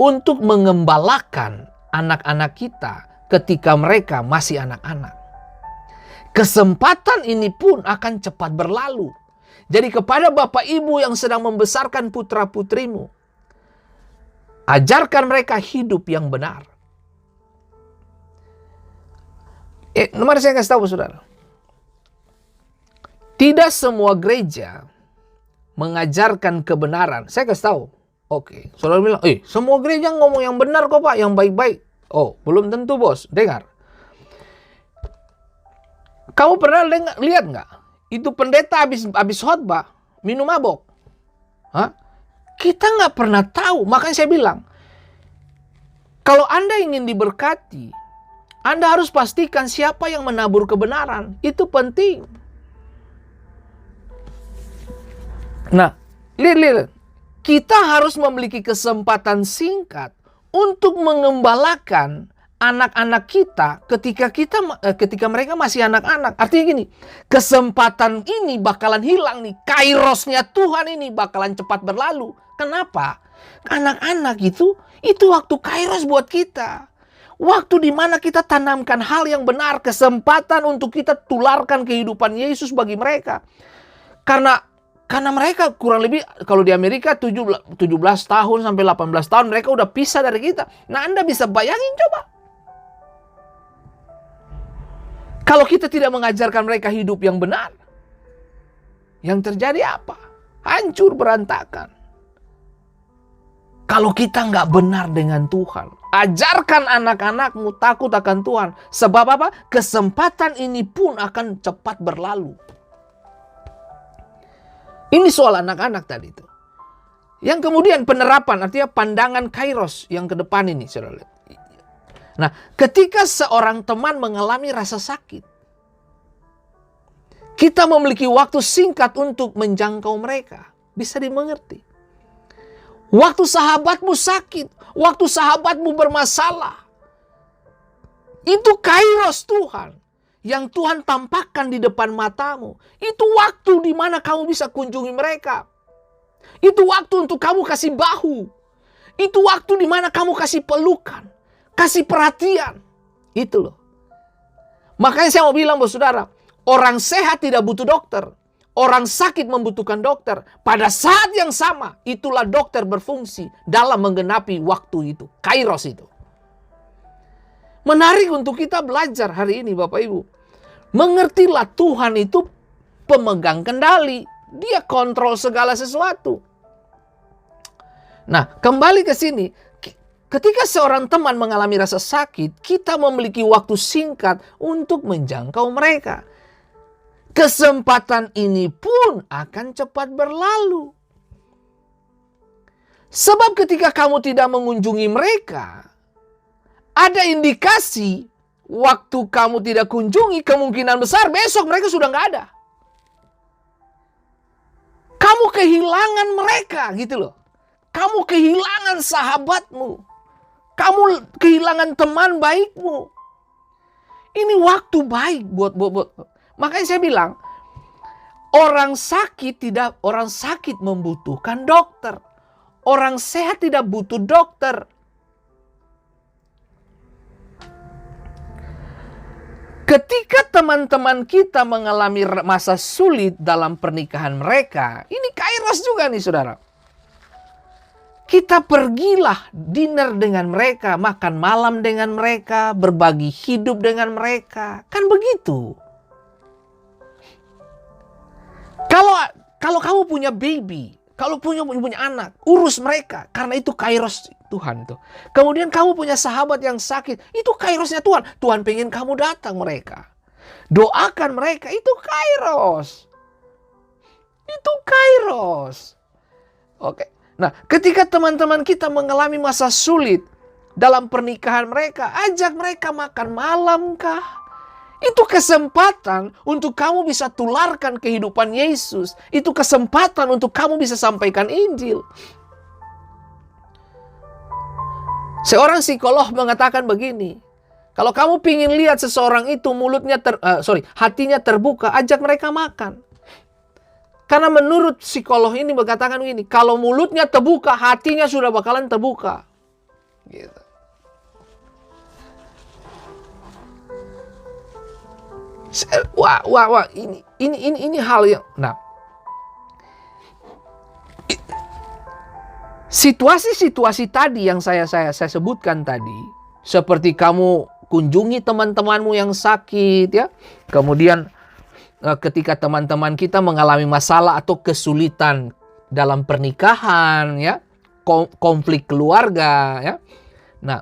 untuk mengembalakan anak-anak kita ketika mereka masih anak-anak. Kesempatan ini pun akan cepat berlalu. Jadi kepada Bapak Ibu yang sedang membesarkan putra-putrimu, ajarkan mereka hidup yang benar. Mari saya kasih tahu saudara. Tidak semua gereja mengajarkan kebenaran. Saya kasih tahu. Oke, saudara bilang, semua gereja ngomong yang benar kok Pak, yang baik-baik. Oh, belum tentu bos. Dengar. Kamu pernah lihat nggak? Itu pendeta habis khotbah minum mabok. Hah? Kita nggak pernah tahu. Makanya saya bilang, kalau Anda ingin diberkati, Anda harus pastikan siapa yang menabur kebenaran. Itu penting. Nah, lihat. Kita harus memiliki kesempatan singkat untuk mengembalakan anak-anak kita ketika mereka masih anak-anak. Artinya gini, kesempatan ini bakalan hilang nih. Kairosnya Tuhan ini bakalan cepat berlalu. Kenapa? Anak-anak itu waktu kairos buat kita. Waktu dimana kita tanamkan hal yang benar, kesempatan untuk kita tularkan kehidupan Yesus bagi mereka. Karena mereka kurang lebih, kalau di Amerika 17 tahun sampai 18 tahun mereka udah pisah dari kita. Nah, Anda bisa bayangin coba. Kalau kita tidak mengajarkan mereka hidup yang benar, yang terjadi apa? Hancur berantakan. Kalau kita nggak benar dengan Tuhan, ajarkan anak-anakmu takut akan Tuhan. Sebab apa? Kesempatan ini pun akan cepat berlalu. Ini soal anak-anak tadi itu. Yang kemudian penerapan, artinya pandangan kairos yang ke depan ini, saudara lihat. Nah, ketika seorang teman mengalami rasa sakit, kita memiliki waktu singkat untuk menjangkau mereka. Bisa dimengerti. Waktu sahabatmu sakit, waktu sahabatmu bermasalah, itu kairos Tuhan yang Tuhan tampakkan di depan matamu. Itu waktu di mana kamu bisa kunjungi mereka. Itu waktu untuk kamu kasih bahu. Itu waktu di mana kamu kasih pelukan. Kasih perhatian. Itu loh. Makanya saya mau bilang buat saudara, orang sehat tidak butuh dokter. Orang sakit membutuhkan dokter. Pada saat yang sama, itulah dokter berfungsi dalam menggenapi waktu itu. Kairos itu. Menarik untuk kita belajar hari ini Bapak Ibu. Mengertilah Tuhan itu pemegang kendali. Dia kontrol segala sesuatu. Nah, kembali ke sini. Ketika seorang teman mengalami rasa sakit, kita memiliki waktu singkat untuk menjangkau mereka. Kesempatan ini pun akan cepat berlalu. Sebab ketika kamu tidak mengunjungi mereka, ada indikasi waktu kamu tidak kunjungi, kemungkinan besar besok mereka sudah nggak ada. Kamu kehilangan mereka gitu loh. Kamu kehilangan sahabatmu. Kamu kehilangan teman baikmu. Ini waktu baik buat. Makanya saya bilang, orang sakit membutuhkan dokter. Orang sehat tidak butuh dokter. Ketika teman-teman kita mengalami masa sulit dalam pernikahan mereka, ini kairos juga nih saudara. Kita pergilah dinner dengan mereka, makan malam dengan mereka, berbagi hidup dengan mereka. Kan begitu. Kalau kamu punya baby, kalau punya anak, urus mereka. Karena itu kairos Tuhan tuh. Kemudian kamu punya sahabat yang sakit, itu kairosnya Tuhan. Tuhan pengen kamu datang mereka. Doakan mereka, itu kairos. Itu kairos. Oke. Nah, ketika teman-teman kita mengalami masa sulit dalam pernikahan mereka, ajak mereka makan malam kah? Itu kesempatan untuk kamu bisa tularkan kehidupan Yesus. Itu kesempatan untuk kamu bisa sampaikan Injil. Seorang psikolog mengatakan begini, kalau kamu ingin lihat seseorang itu hatinya terbuka, ajak mereka makan. Karena menurut psikolog ini berkatakan begini, kalau mulutnya terbuka, hatinya sudah bakalan terbuka. Gitu. Wah, ini hal yang, nah, situasi-situasi tadi yang saya sebutkan tadi, seperti kamu kunjungi teman-temanmu yang sakit, ya, kemudian ketika teman-teman kita mengalami masalah atau kesulitan dalam pernikahan, ya, konflik keluarga, ya. Nah,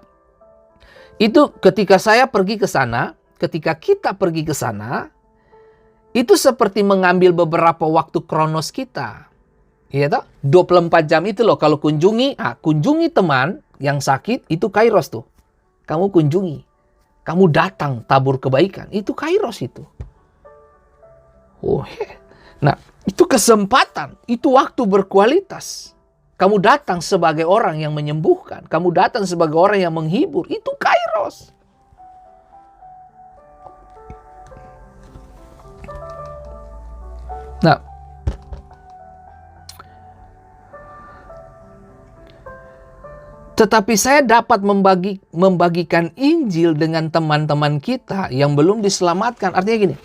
itu ketika saya pergi ke sana, ketika kita pergi ke sana, itu seperti mengambil beberapa waktu kronos kita. Iya toh? 24 jam itu loh kalau kunjungi teman yang sakit, itu kairos tuh. Kamu kunjungi, kamu datang tabur kebaikan, itu kairos itu. Nah, itu kesempatan, itu waktu berkualitas. Kamu datang sebagai orang yang menyembuhkan, kamu datang sebagai orang yang menghibur, itu kairos. Nah, tetapi saya dapat membagikan Injil dengan teman-teman kita yang belum diselamatkan. Artinya gini,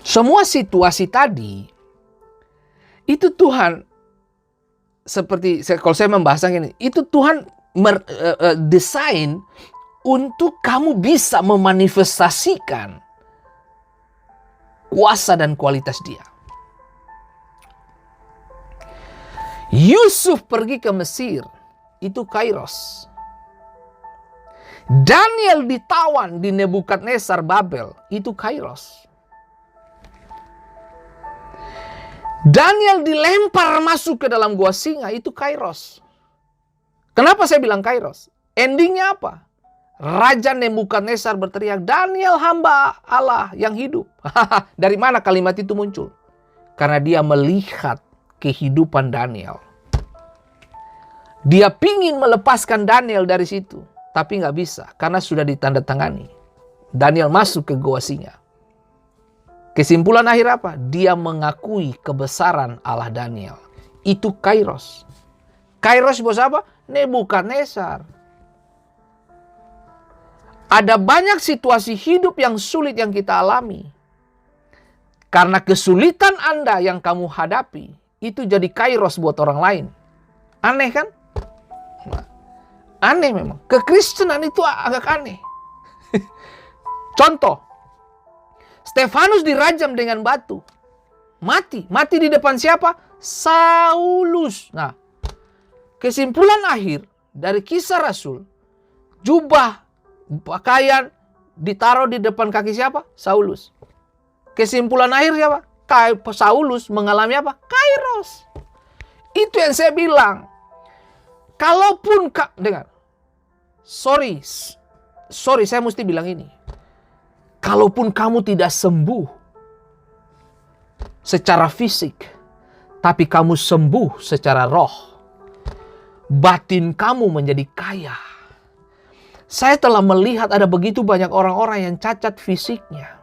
semua situasi tadi, itu Tuhan, seperti kalau saya membahasnya gini, itu Tuhan desain untuk kamu bisa memanifestasikan kuasa dan kualitas Dia. Yusuf pergi ke Mesir, itu kairos. Daniel ditawan di Nebukadnezar Babel, itu kairos. Daniel dilempar masuk ke dalam gua singa, itu kairos. Kenapa saya bilang kairos? Endingnya apa? Raja Nebukadnezar berteriak, Daniel hamba Allah yang hidup. Dari mana kalimat itu muncul? Karena dia melihat kehidupan Daniel. Dia pingin melepaskan Daniel dari situ, tapi nggak bisa karena sudah ditandatangani. Daniel masuk ke gua singa. Kesimpulan akhir apa? Dia mengakui kebesaran Allah Daniel. Itu kairos. Kairos bos apa? Nebukadnezar. Ada banyak situasi hidup yang sulit yang kita alami. Karena kesulitan Anda yang kamu hadapi, itu jadi kairos buat orang lain. Aneh kan? Nah, aneh memang. Kekristenan itu agak aneh. Contoh, Stefanus dirajam dengan batu. Mati. Mati di depan siapa? Saulus. Nah, kesimpulan akhir dari Kisah Rasul, jubah, pakaian ditaruh di depan kaki siapa? Saulus. Kesimpulan akhir siapa? Saulus mengalami apa? Kairos. Itu yang saya bilang. Kalaupun dengar. Sorry, saya mesti bilang ini. Kalaupun kamu tidak sembuh secara fisik, tapi kamu sembuh secara roh, batin kamu menjadi kaya. Saya telah melihat ada begitu banyak orang-orang yang cacat fisiknya,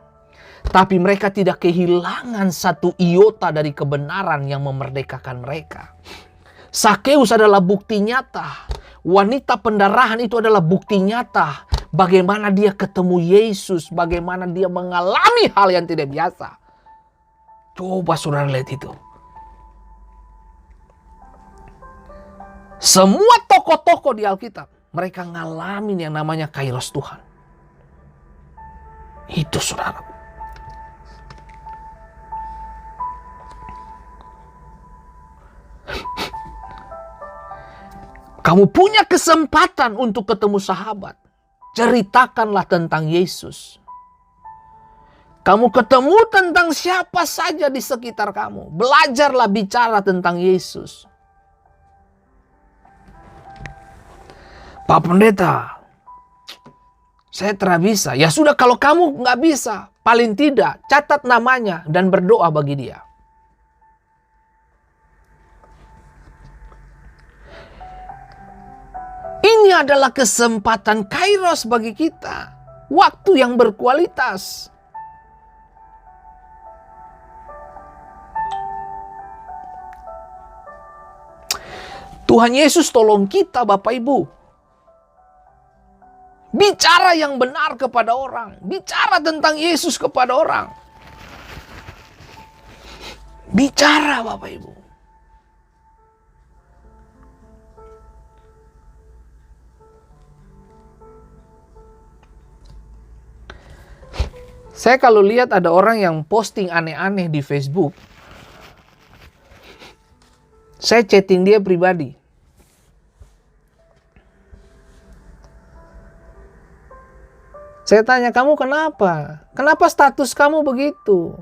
tapi mereka tidak kehilangan satu iota dari kebenaran yang memerdekakan mereka. Sakeus adalah bukti nyata. Wanita pendarahan itu adalah bukti nyata Bagaimana dia ketemu Yesus, bagaimana dia mengalami hal yang tidak biasa. Coba saudara lihat itu. Semua tokoh-tokoh di Alkitab, mereka ngalamin yang namanya kairos Tuhan. Itu saudara. Kamu punya kesempatan untuk ketemu sahabat. Ceritakanlah tentang Yesus. Kamu ketemu tentang siapa saja di sekitar kamu. Belajarlah bicara tentang Yesus. Pak Pendeta, saya tidak bisa. Ya sudah, kalau kamu nggak bisa, paling tidak catat namanya dan berdoa bagi dia. Ini adalah kesempatan kairos bagi kita. Waktu yang berkualitas. Tuhan Yesus tolong kita Bapak Ibu. Bicara yang benar kepada orang. Bicara tentang Yesus kepada orang. Bicara Bapak Ibu. Saya kalau lihat ada orang yang posting aneh-aneh di Facebook, saya chatting dia pribadi. Saya tanya, kamu kenapa? Kenapa status kamu begitu?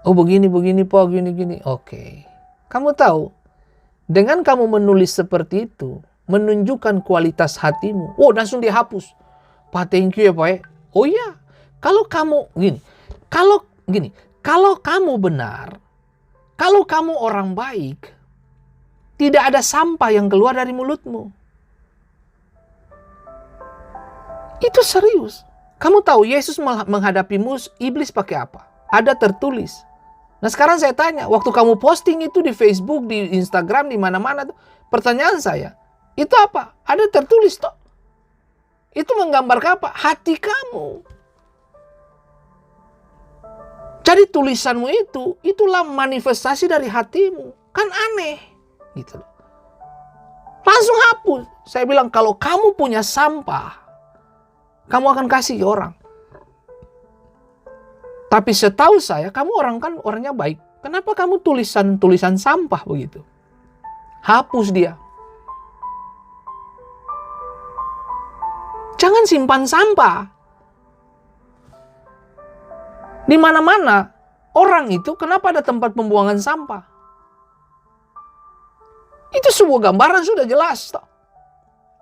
Oh begini, Pak, gini. Oke. Kamu tahu, dengan kamu menulis seperti itu, menunjukkan kualitas hatimu. Oh, langsung dihapus. Pak, thank you ya Pak. Oh iya, kalau kamu kalau kamu benar, kalau kamu orang baik, tidak ada sampah yang keluar dari mulutmu. Itu serius. Kamu tahu Yesus menghadapi iblis pakai apa? Ada tertulis. Nah sekarang saya tanya, waktu kamu posting itu di Facebook, di Instagram, di mana-mana, pertanyaan saya, itu apa? Ada tertulis toh? Itu menggambarkan apa? Hati kamu. Jadi tulisanmu itulah manifestasi dari hatimu. Kan aneh. Gitu loh. Langsung hapus. Saya bilang kalau kamu punya sampah, kamu akan kasih ke orang. Tapi setahu saya, kamu orangnya baik. Kenapa kamu tulisan sampah begitu? Hapus dia. Jangan simpan sampah. Di mana-mana orang itu kenapa ada tempat pembuangan sampah? Itu sebuah gambaran sudah jelas toh.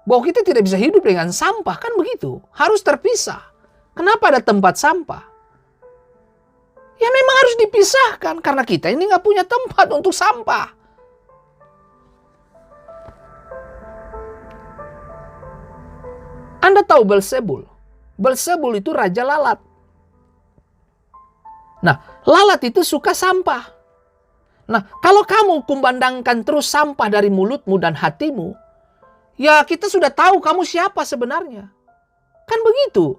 Bahwa kita tidak bisa hidup dengan sampah, kan begitu. Harus terpisah. Kenapa ada tempat sampah? Ya memang harus dipisahkan karena kita ini nggak punya tempat untuk sampah. Anda tahu Belzebul? Belzebul itu raja lalat. Nah, lalat itu suka sampah. Nah, kalau kamu kumandangkan terus sampah dari mulutmu dan hatimu, ya kita sudah tahu kamu siapa sebenarnya. Kan begitu.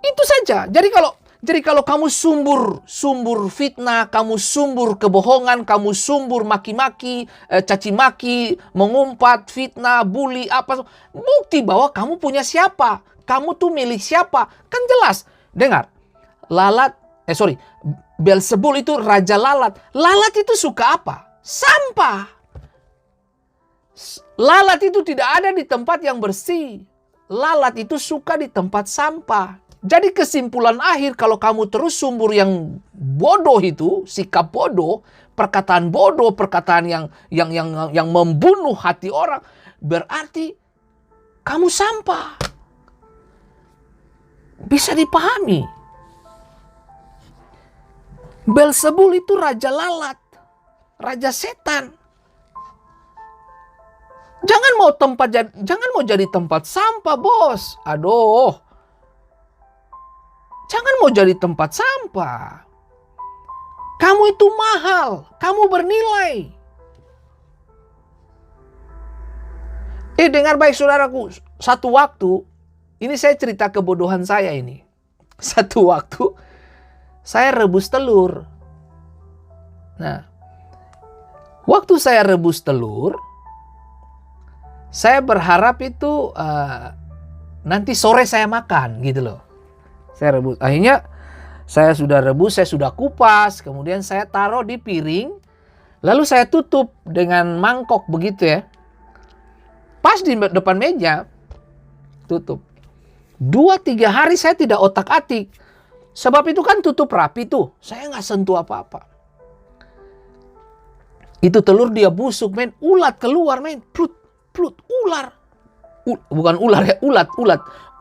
Itu saja. Jadi kalau kamu sumbur fitnah, kamu sumbur kebohongan, kamu sumbur maki-maki, caci maki, mengumpat, fitnah, bully, apa, bukti bahwa kamu punya siapa, kamu tuh milik siapa, kan jelas. Dengar, Belzebul itu raja lalat. Lalat itu suka apa? Sampah. Lalat itu tidak ada di tempat yang bersih. Lalat itu suka di tempat sampah. Jadi kesimpulan akhir, kalau kamu terus sumbur yang bodoh itu, sikap bodoh, perkataan yang membunuh hati orang, berarti kamu sampah. Bisa dipahami. Belzebul itu raja lalat, raja setan. Jangan mau jadi tempat sampah, bos. Aduh. Jangan mau jadi tempat sampah. Kamu itu mahal, kamu bernilai. Dengar baik saudaraku, satu waktu, ini saya cerita kebodohan saya ini. Satu waktu, saya rebus telur. Nah, waktu saya rebus telur, saya berharap itu nanti sore saya makan gitu loh. Saya rebus. Akhirnya saya sudah rebus, saya sudah kupas, kemudian saya taruh di piring, lalu saya tutup dengan mangkok begitu ya. Pas di depan meja, tutup. 2-3 hari saya tidak otak-atik. Sebab itu kan tutup rapi tuh. Saya nggak sentuh apa-apa. Itu telur dia busuk, men. Ulat keluar, men. Plut, ular. Bukan ular ya, ulat.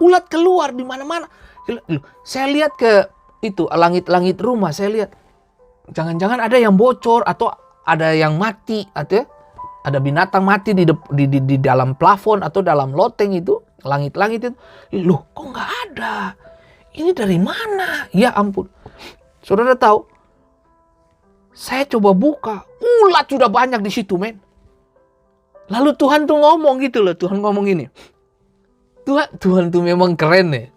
Ulat keluar di mana-mana. Saya lihat ke itu langit-langit rumah, saya lihat. Jangan-jangan ada yang bocor atau ada yang mati atau ada binatang mati di dalam plafon atau dalam loteng itu, langit-langit itu. Loh, kok nggak ada? Ini dari mana? Ya ampun. Saudara tahu, saya coba buka, ulat sudah banyak di situ, men. Lalu Tuhan tuh ngomong gitu loh, Tuhan ngomong gini. Tuhan tuh memang keren nih.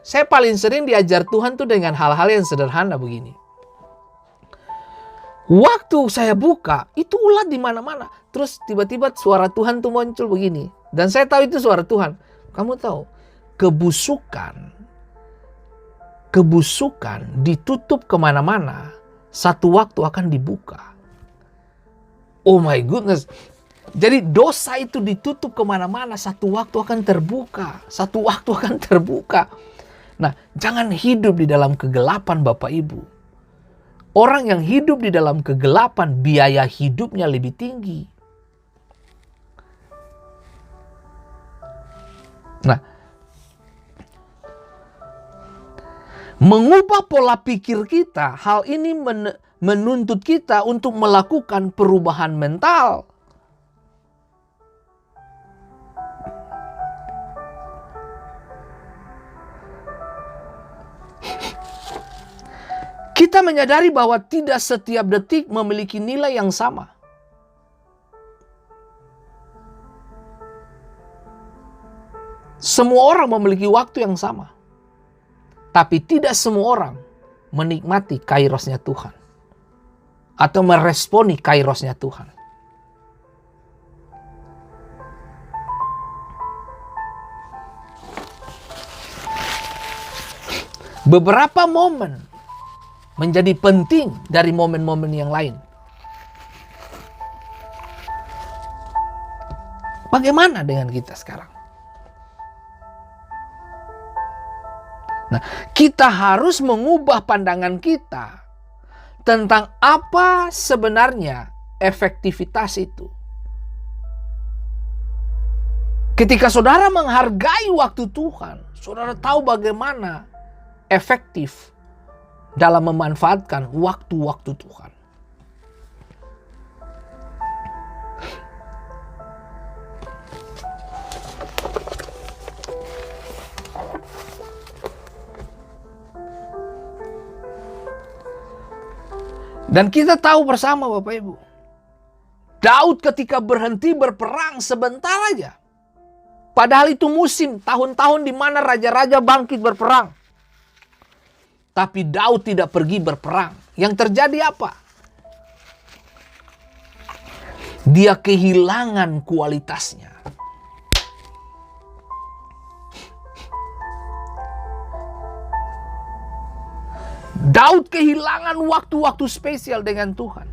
Saya paling sering diajar Tuhan tuh dengan hal-hal yang sederhana begini. Waktu saya buka, itu ulat di mana-mana. Terus tiba-tiba suara Tuhan tuh muncul begini. Dan saya tahu itu suara Tuhan. Kamu tahu, kebusukan ditutup kemana-mana, satu waktu akan dibuka. Oh my goodness. Jadi dosa itu ditutup kemana-mana, satu waktu akan terbuka. Satu waktu akan terbuka. Nah, jangan hidup di dalam kegelapan Bapak Ibu. Orang yang hidup di dalam kegelapan, biaya hidupnya lebih tinggi. Nah, mengubah pola pikir kita, hal ini menuntut kita untuk melakukan perubahan mental. Kita menyadari bahwa tidak setiap detik memiliki nilai yang sama. Semua orang memiliki waktu yang sama. Tapi tidak semua orang menikmati kairosnya Tuhan. Atau meresponi kairosnya Tuhan. Beberapa momen menjadi penting dari momen-momen yang lain. Bagaimana dengan kita sekarang? Nah, kita harus mengubah pandangan kita tentang apa sebenarnya efektivitas itu. Ketika saudara menghargai waktu Tuhan, saudara tahu bagaimana efektif dalam memanfaatkan waktu-waktu Tuhan. Dan kita tahu bersama Bapak Ibu, Daud ketika berhenti berperang sebentar aja. Padahal itu musim, tahun-tahun di mana raja-raja bangkit berperang. Tapi Daud tidak pergi berperang. Yang terjadi apa? Dia kehilangan kualitasnya. Daud kehilangan waktu-waktu spesial dengan Tuhan.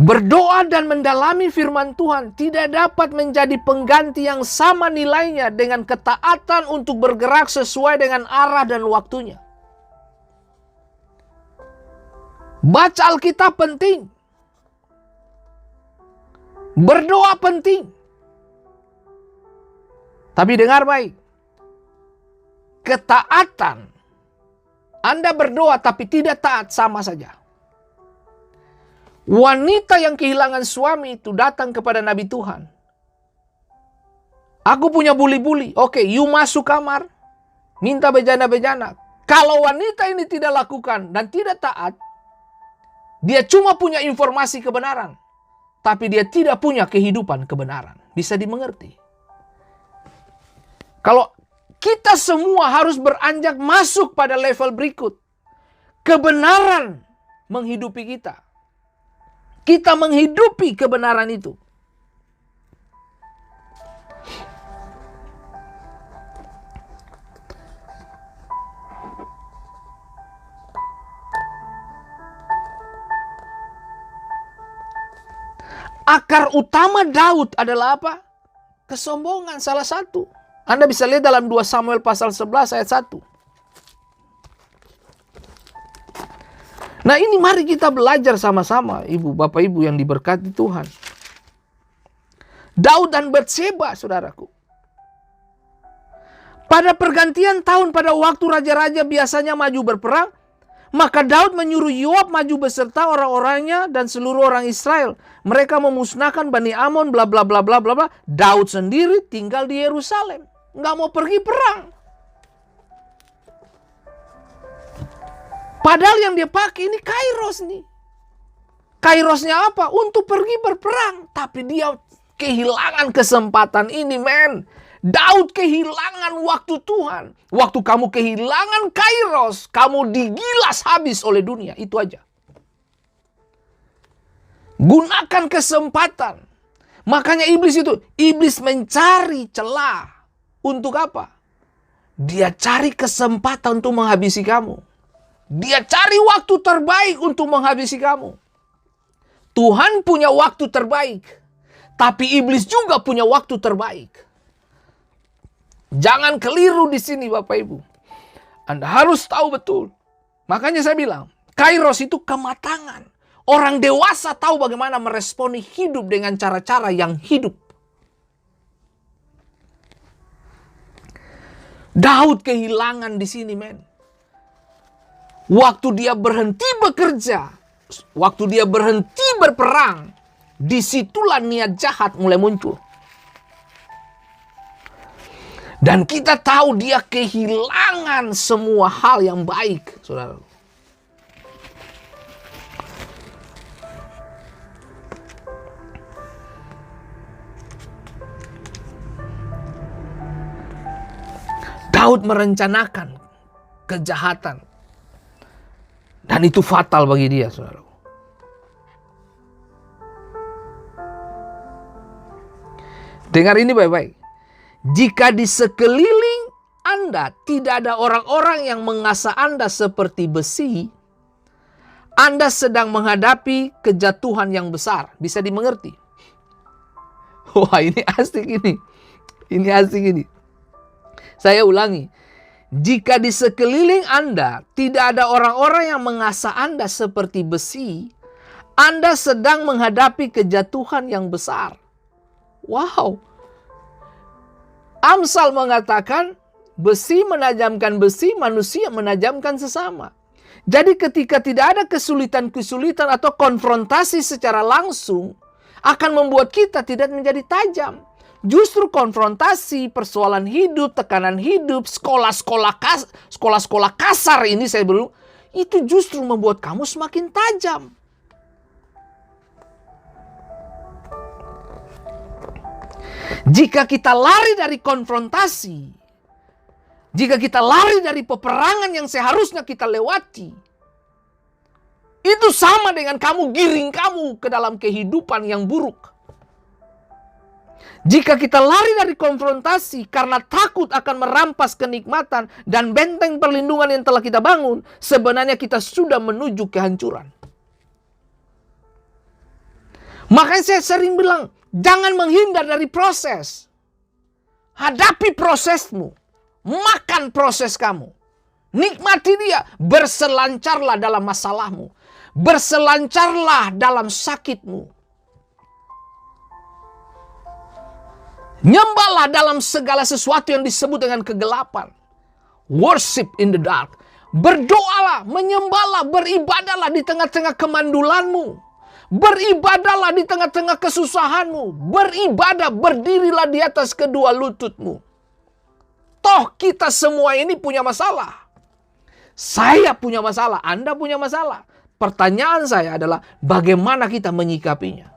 Berdoa dan mendalami firman Tuhan tidak dapat menjadi pengganti yang sama nilainya dengan ketaatan untuk bergerak sesuai dengan arah dan waktunya. Baca Alkitab penting. Berdoa penting. Tapi dengar baik. Ketaatan. Anda berdoa tapi tidak taat sama saja. Wanita yang kehilangan suami itu datang kepada Nabi Tuhan. Aku punya buli-buli. Oke, you masuk kamar. Minta bejana-bejana. Kalau wanita ini tidak lakukan dan tidak taat, dia cuma punya informasi kebenaran. Tapi dia tidak punya kehidupan kebenaran. Bisa dimengerti. Kalau kita semua harus beranjak masuk pada level berikut. Kebenaran menghidupi kita. Kita menghidupi kebenaran itu. Akar utama Daud adalah apa? Kesombongan salah satu. Anda bisa lihat dalam 2 Samuel pasal 11 ayat 1. Nah ini mari kita belajar sama-sama, ibu, bapak, ibu yang diberkati Tuhan. Daud dan Batseba, saudaraku. Pada pergantian tahun, pada waktu raja-raja biasanya maju berperang, maka Daud menyuruh Yoab maju beserta orang-orangnya dan seluruh orang Israel. Mereka memusnahkan Bani Amon, bla bla bla bla bla bla. Daud sendiri tinggal di Yerusalem, nggak mau pergi perang. Padahal yang dia pakai ini kairos nih. Kairosnya apa? Untuk pergi berperang. Tapi dia kehilangan kesempatan ini, men. Daud kehilangan waktu Tuhan. Waktu kamu kehilangan kairos, kamu digilas habis oleh dunia. Itu aja. Gunakan kesempatan. Makanya iblis mencari celah. Untuk apa? Dia cari kesempatan untuk menghabisi kamu. Dia cari waktu terbaik untuk menghabisi kamu. Tuhan punya waktu terbaik. Tapi iblis juga punya waktu terbaik. Jangan keliru di sini Bapak Ibu. Anda harus tahu betul. Makanya saya bilang, kairos itu kematangan. Orang dewasa tahu bagaimana meresponi hidup dengan cara-cara yang hidup. Daud kehilangan di sini, men. Waktu dia berhenti bekerja, waktu dia berhenti berperang, disitulah niat jahat mulai muncul. Dan kita tahu dia kehilangan semua hal yang baik, saudara. Daud merencanakan kejahatan. Dan itu fatal bagi dia, saudara. Dengar ini baik-baik. Jika di sekeliling Anda tidak ada orang-orang yang mengasah Anda seperti besi, Anda sedang menghadapi kejatuhan yang besar. Bisa dimengerti? Wah, ini asik ini. Ini asik ini. Saya ulangi. Jika di sekeliling Anda tidak ada orang-orang yang mengasah Anda seperti besi, Anda sedang menghadapi kejatuhan yang besar. Wow. Amsal mengatakan, besi menajamkan besi, manusia menajamkan sesama. Jadi ketika tidak ada kesulitan-kesulitan atau konfrontasi secara langsung, akan membuat kita tidak menjadi tajam. Justru konfrontasi, persoalan hidup, tekanan hidup, sekolah-sekolah kasar ini saya belum, itu justru membuat kamu semakin tajam. Jika kita lari dari konfrontasi, jika kita lari dari peperangan yang seharusnya kita lewati, itu sama dengan kamu giring kamu ke dalam kehidupan yang buruk. Jika kita lari dari konfrontasi karena takut akan merampas kenikmatan dan benteng perlindungan yang telah kita bangun, sebenarnya kita sudah menuju kehancuran. Makanya saya sering bilang, jangan menghindar dari proses. Hadapi prosesmu. Makan proses kamu. Nikmati dia. Berselancarlah dalam masalahmu. Berselancarlah dalam sakitmu. Nyembahlah dalam segala sesuatu yang disebut dengan kegelapan. Worship in the dark. Berdoalah, menyembahlah, beribadahlah di tengah-tengah kemandulanmu. Beribadahlah di tengah-tengah kesusahanmu. Beribadah, berdirilah di atas kedua lututmu. Toh kita semua ini punya masalah. Saya punya masalah, Anda punya masalah. Pertanyaan saya adalah bagaimana kita menyikapinya?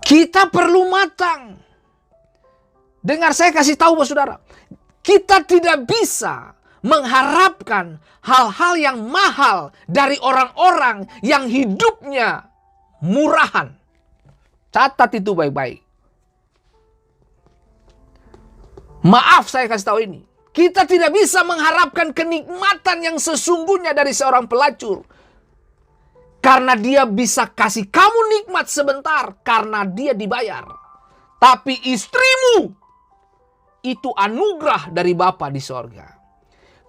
Kita perlu matang. Dengar, saya kasih tahu buat saudara. Kita tidak bisa mengharapkan hal-hal yang mahal dari orang-orang yang hidupnya murahan. Catat itu baik-baik. Maaf, saya kasih tahu ini. Kita tidak bisa mengharapkan kenikmatan yang sesungguhnya dari seorang pelacur. Karena dia bisa kasih kamu nikmat sebentar karena dia dibayar. Tapi istrimu itu anugerah dari Bapa di sorga.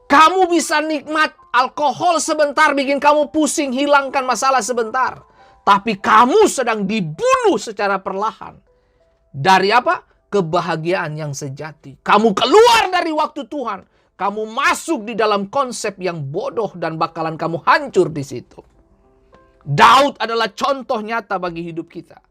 Kamu bisa nikmat alkohol sebentar bikin kamu pusing, hilangkan masalah sebentar. Tapi kamu sedang dibunuh secara perlahan. Dari apa? Kebahagiaan yang sejati. Kamu keluar dari waktu Tuhan. Kamu masuk di dalam konsep yang bodoh dan bakalan kamu hancur di situ. Daud adalah contoh nyata bagi hidup kita.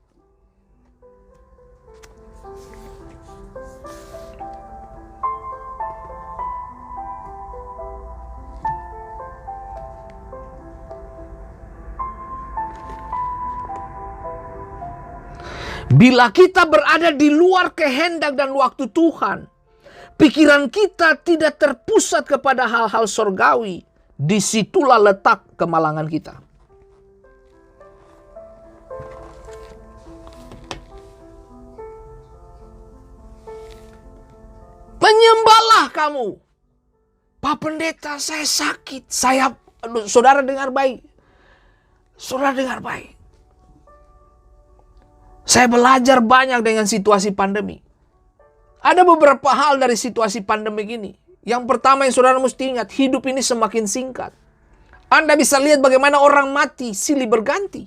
Bila kita berada di luar kehendak dan waktu Tuhan, pikiran kita tidak terpusat kepada hal-hal sorgawi. Disitulah letak kemalangan kita. Menyembahlah kamu. Pak Pendeta, saya sakit. Saudara dengar baik. Saudara dengar baik. Saya belajar banyak dengan situasi pandemi. Ada beberapa hal dari situasi pandemi ini. Yang pertama yang saudara mesti ingat, hidup ini semakin singkat. Anda bisa lihat bagaimana orang mati silih berganti.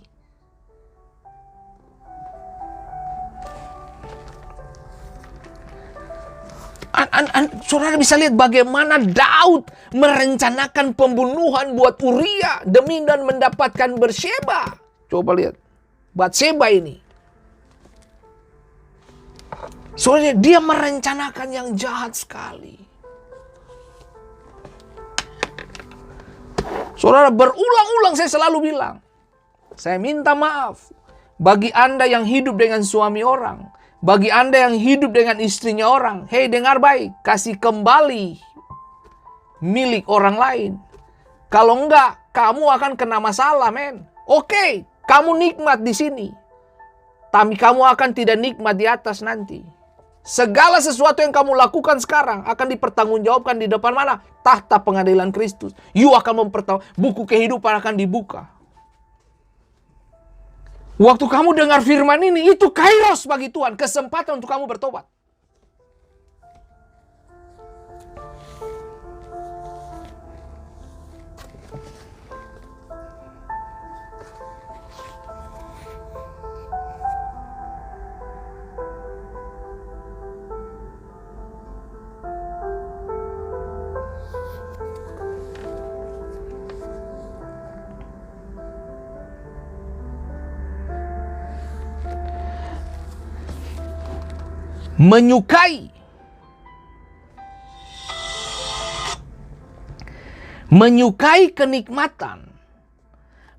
Saudara bisa lihat bagaimana Daud merencanakan pembunuhan buat Uria demi dan mendapatkan Batsyeba. Coba lihat Batsyeba ini. Soalnya dia merencanakan yang jahat sekali. Saudara, berulang-ulang saya selalu bilang, saya minta maaf bagi Anda yang hidup dengan suami orang, bagi Anda yang hidup dengan istrinya orang. Hei, dengar baik, kasih kembali milik orang lain. Kalau enggak, kamu akan kena masalah, men. Oke, kamu nikmat di sini, tapi kamu akan tidak nikmat di atas nanti. Segala sesuatu yang kamu lakukan sekarang akan dipertanggungjawabkan di depan mana? Tahta pengadilan Kristus. You akan buku kehidupan akan dibuka. Waktu kamu dengar firman ini, itu kairos bagi Tuhan. Kesempatan untuk kamu bertobat. Menyukai kenikmatan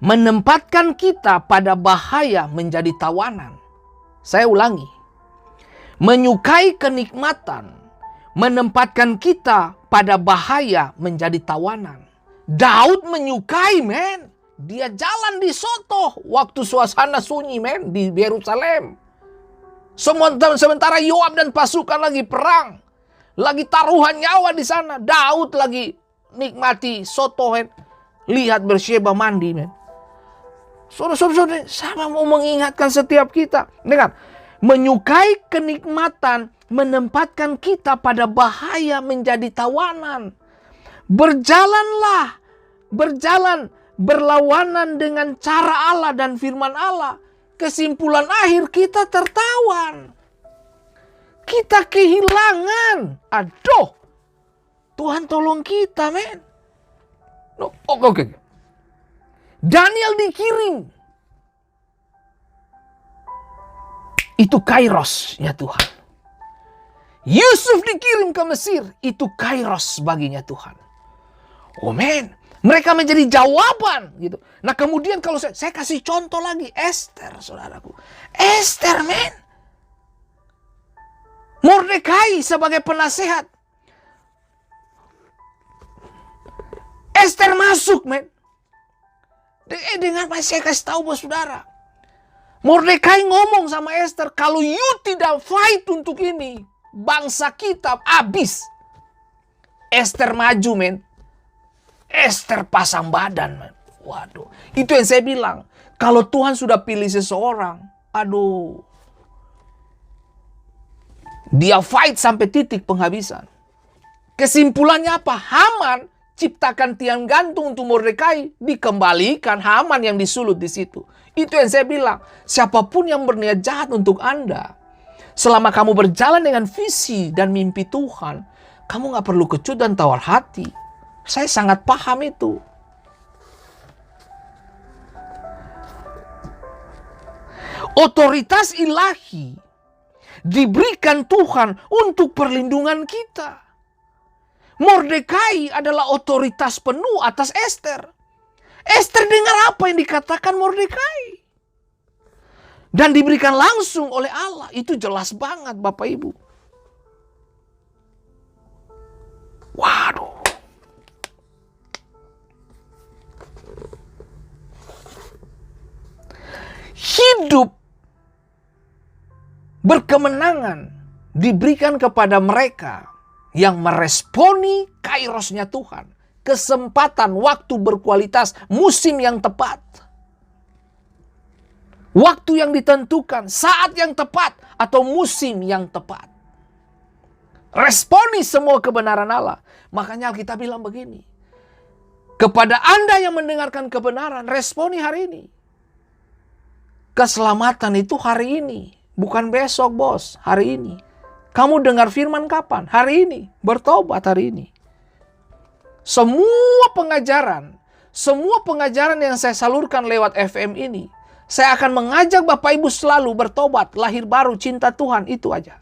menempatkan kita pada bahaya menjadi tawanan. Saya ulangi. Menyukai kenikmatan menempatkan kita pada bahaya menjadi tawanan. Daud menyukai, men. Dia jalan di Soto waktu suasana sunyi, men, di Yerusalem. Sementara Yoab dan pasukan lagi perang, lagi taruhan nyawa di sana. Daud lagi nikmati soto, men. Lihat Batsyeba mandi, men. Saudara, saya mau mengingatkan setiap kita. Dengar, menyukai kenikmatan menempatkan kita pada bahaya menjadi tawanan. Berjalan berlawanan dengan cara Allah dan firman Allah. Kesimpulan akhir kita tertawan. Kita kehilangan. Aduh. Tuhan tolong kita, men. Oke. Daniel dikirim. Itu kairosnya Tuhan. Yusuf dikirim ke Mesir. Itu kairos baginya Tuhan. Oh men, mereka menjadi jawaban gitu. Nah kemudian kalau saya kasih contoh lagi. Esther, saudaraku. Esther, men. Mordekai sebagai penasehat. Esther masuk, men. Dengan apa saya kasih tahu bos saudara. Mordekai ngomong sama Esther, kalau you tidak fight untuk ini, bangsa kita habis. Esther maju, men. Esther pasang badan, men. Waduh, itu yang saya bilang. Kalau Tuhan sudah pilih seseorang, aduh, dia fight sampai titik penghabisan. Kesimpulannya apa? Haman ciptakan tiang gantung untuk Mordekai, dikembalikan Haman yang disulut di situ. Itu yang saya bilang, siapapun yang berniat jahat untuk Anda, selama kamu berjalan dengan visi dan mimpi Tuhan, kamu gak perlu kecut dan tawar hati. Saya sangat paham itu. Otoritas ilahi diberikan Tuhan untuk perlindungan kita. Mordekai adalah otoritas penuh atas Esther. Esther dengar apa yang dikatakan Mordekai. Dan diberikan langsung oleh Allah. Itu jelas banget Bapak Ibu. Waduh. Hidup berkemenangan diberikan kepada mereka yang meresponi kairosnya Tuhan. Kesempatan, waktu berkualitas, musim yang tepat. Waktu yang ditentukan, saat yang tepat, atau musim yang tepat. Responi semua kebenaran Allah. Makanya Alkitab bilang begini. Kepada Anda yang mendengarkan kebenaran, responi hari ini. Keselamatan itu hari ini. Bukan besok, bos. Hari ini. Kamu dengar firman kapan? Hari ini. Bertobat hari ini. Semua pengajaran yang saya salurkan lewat FM ini, saya akan mengajak Bapak Ibu selalu bertobat, lahir baru, cinta Tuhan, itu aja.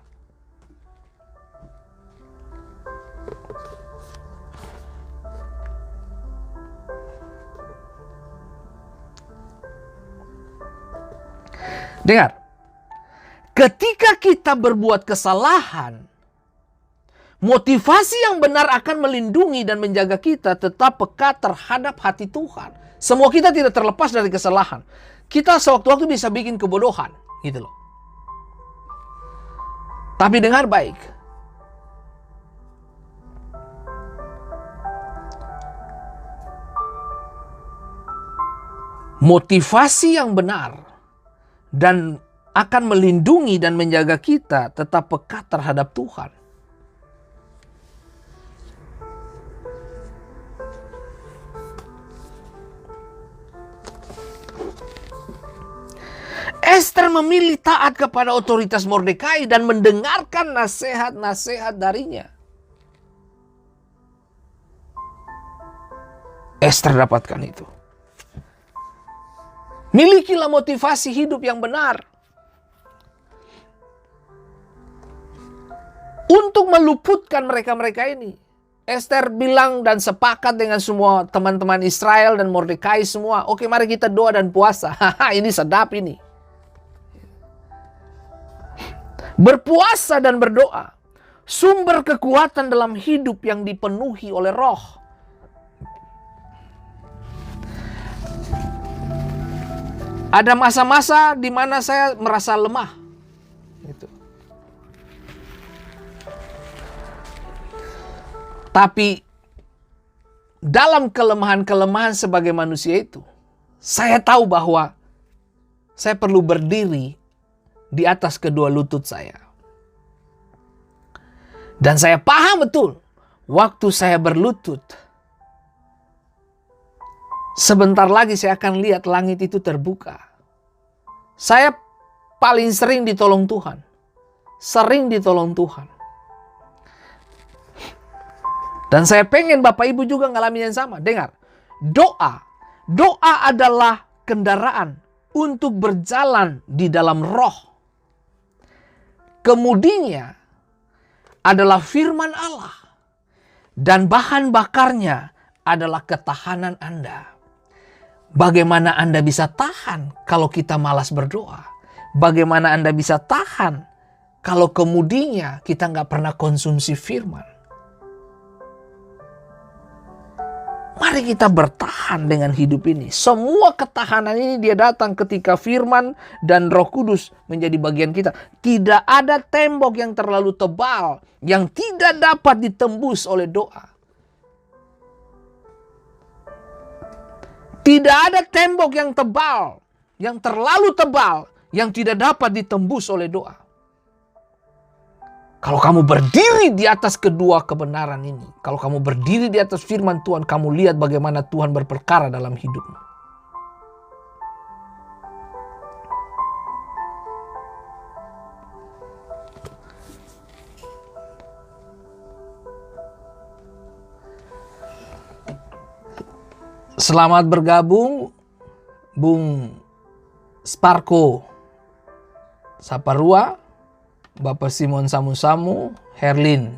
Dengar, ketika kita berbuat kesalahan, motivasi yang benar akan melindungi dan menjaga kita tetap peka terhadap hati Tuhan. Semua kita tidak terlepas dari kesalahan. Kita sewaktu-waktu bisa bikin kebodohan, gitu loh. Tapi dengar baik. Motivasi yang benar dan akan melindungi dan menjaga kita tetap peka terhadap Tuhan. Esther memilih taat kepada otoritas Mordekai dan mendengarkan nasihat-nasihat darinya. Esther dapatkan itu. Milikilah motivasi hidup yang benar. Untuk meluputkan mereka-mereka ini. Esther bilang dan sepakat dengan semua teman-teman Israel dan Mordekai semua. Oke, mari kita doa dan puasa. Ini sedap ini. Berpuasa dan berdoa. Sumber kekuatan dalam hidup yang dipenuhi oleh roh. Ada masa-masa di mana saya merasa lemah. Gitu. Tapi dalam kelemahan-kelemahan sebagai manusia itu, saya tahu bahwa saya perlu berdiri di atas kedua lutut saya. Dan saya paham betul, waktu saya berlutut, sebentar lagi saya akan lihat langit itu terbuka. Saya paling sering ditolong Tuhan. Sering ditolong Tuhan. Dan saya pengen Bapak Ibu juga ngalamin yang sama. Dengar, doa adalah kendaraan untuk berjalan di dalam roh. Kemudinya adalah firman Allah. Dan bahan bakarnya adalah ketahanan Anda. Bagaimana Anda bisa tahan kalau kita malas berdoa? Bagaimana Anda bisa tahan kalau kemudinya kita nggak pernah konsumsi firman? Mari kita bertahan dengan hidup ini. Semua ketahanan ini dia datang ketika firman dan Roh Kudus menjadi bagian kita. Tidak ada tembok yang terlalu tebal yang tidak dapat ditembus oleh doa. Tidak ada tembok yang tebal, yang terlalu tebal, yang tidak dapat ditembus oleh doa. Kalau kamu berdiri di atas kedua kebenaran ini, kalau kamu berdiri di atas firman Tuhan, kamu lihat bagaimana Tuhan berperkara dalam hidupmu. Selamat bergabung, Bung Sparko Saparua, Bapak Simon Samu-Samu, Herlin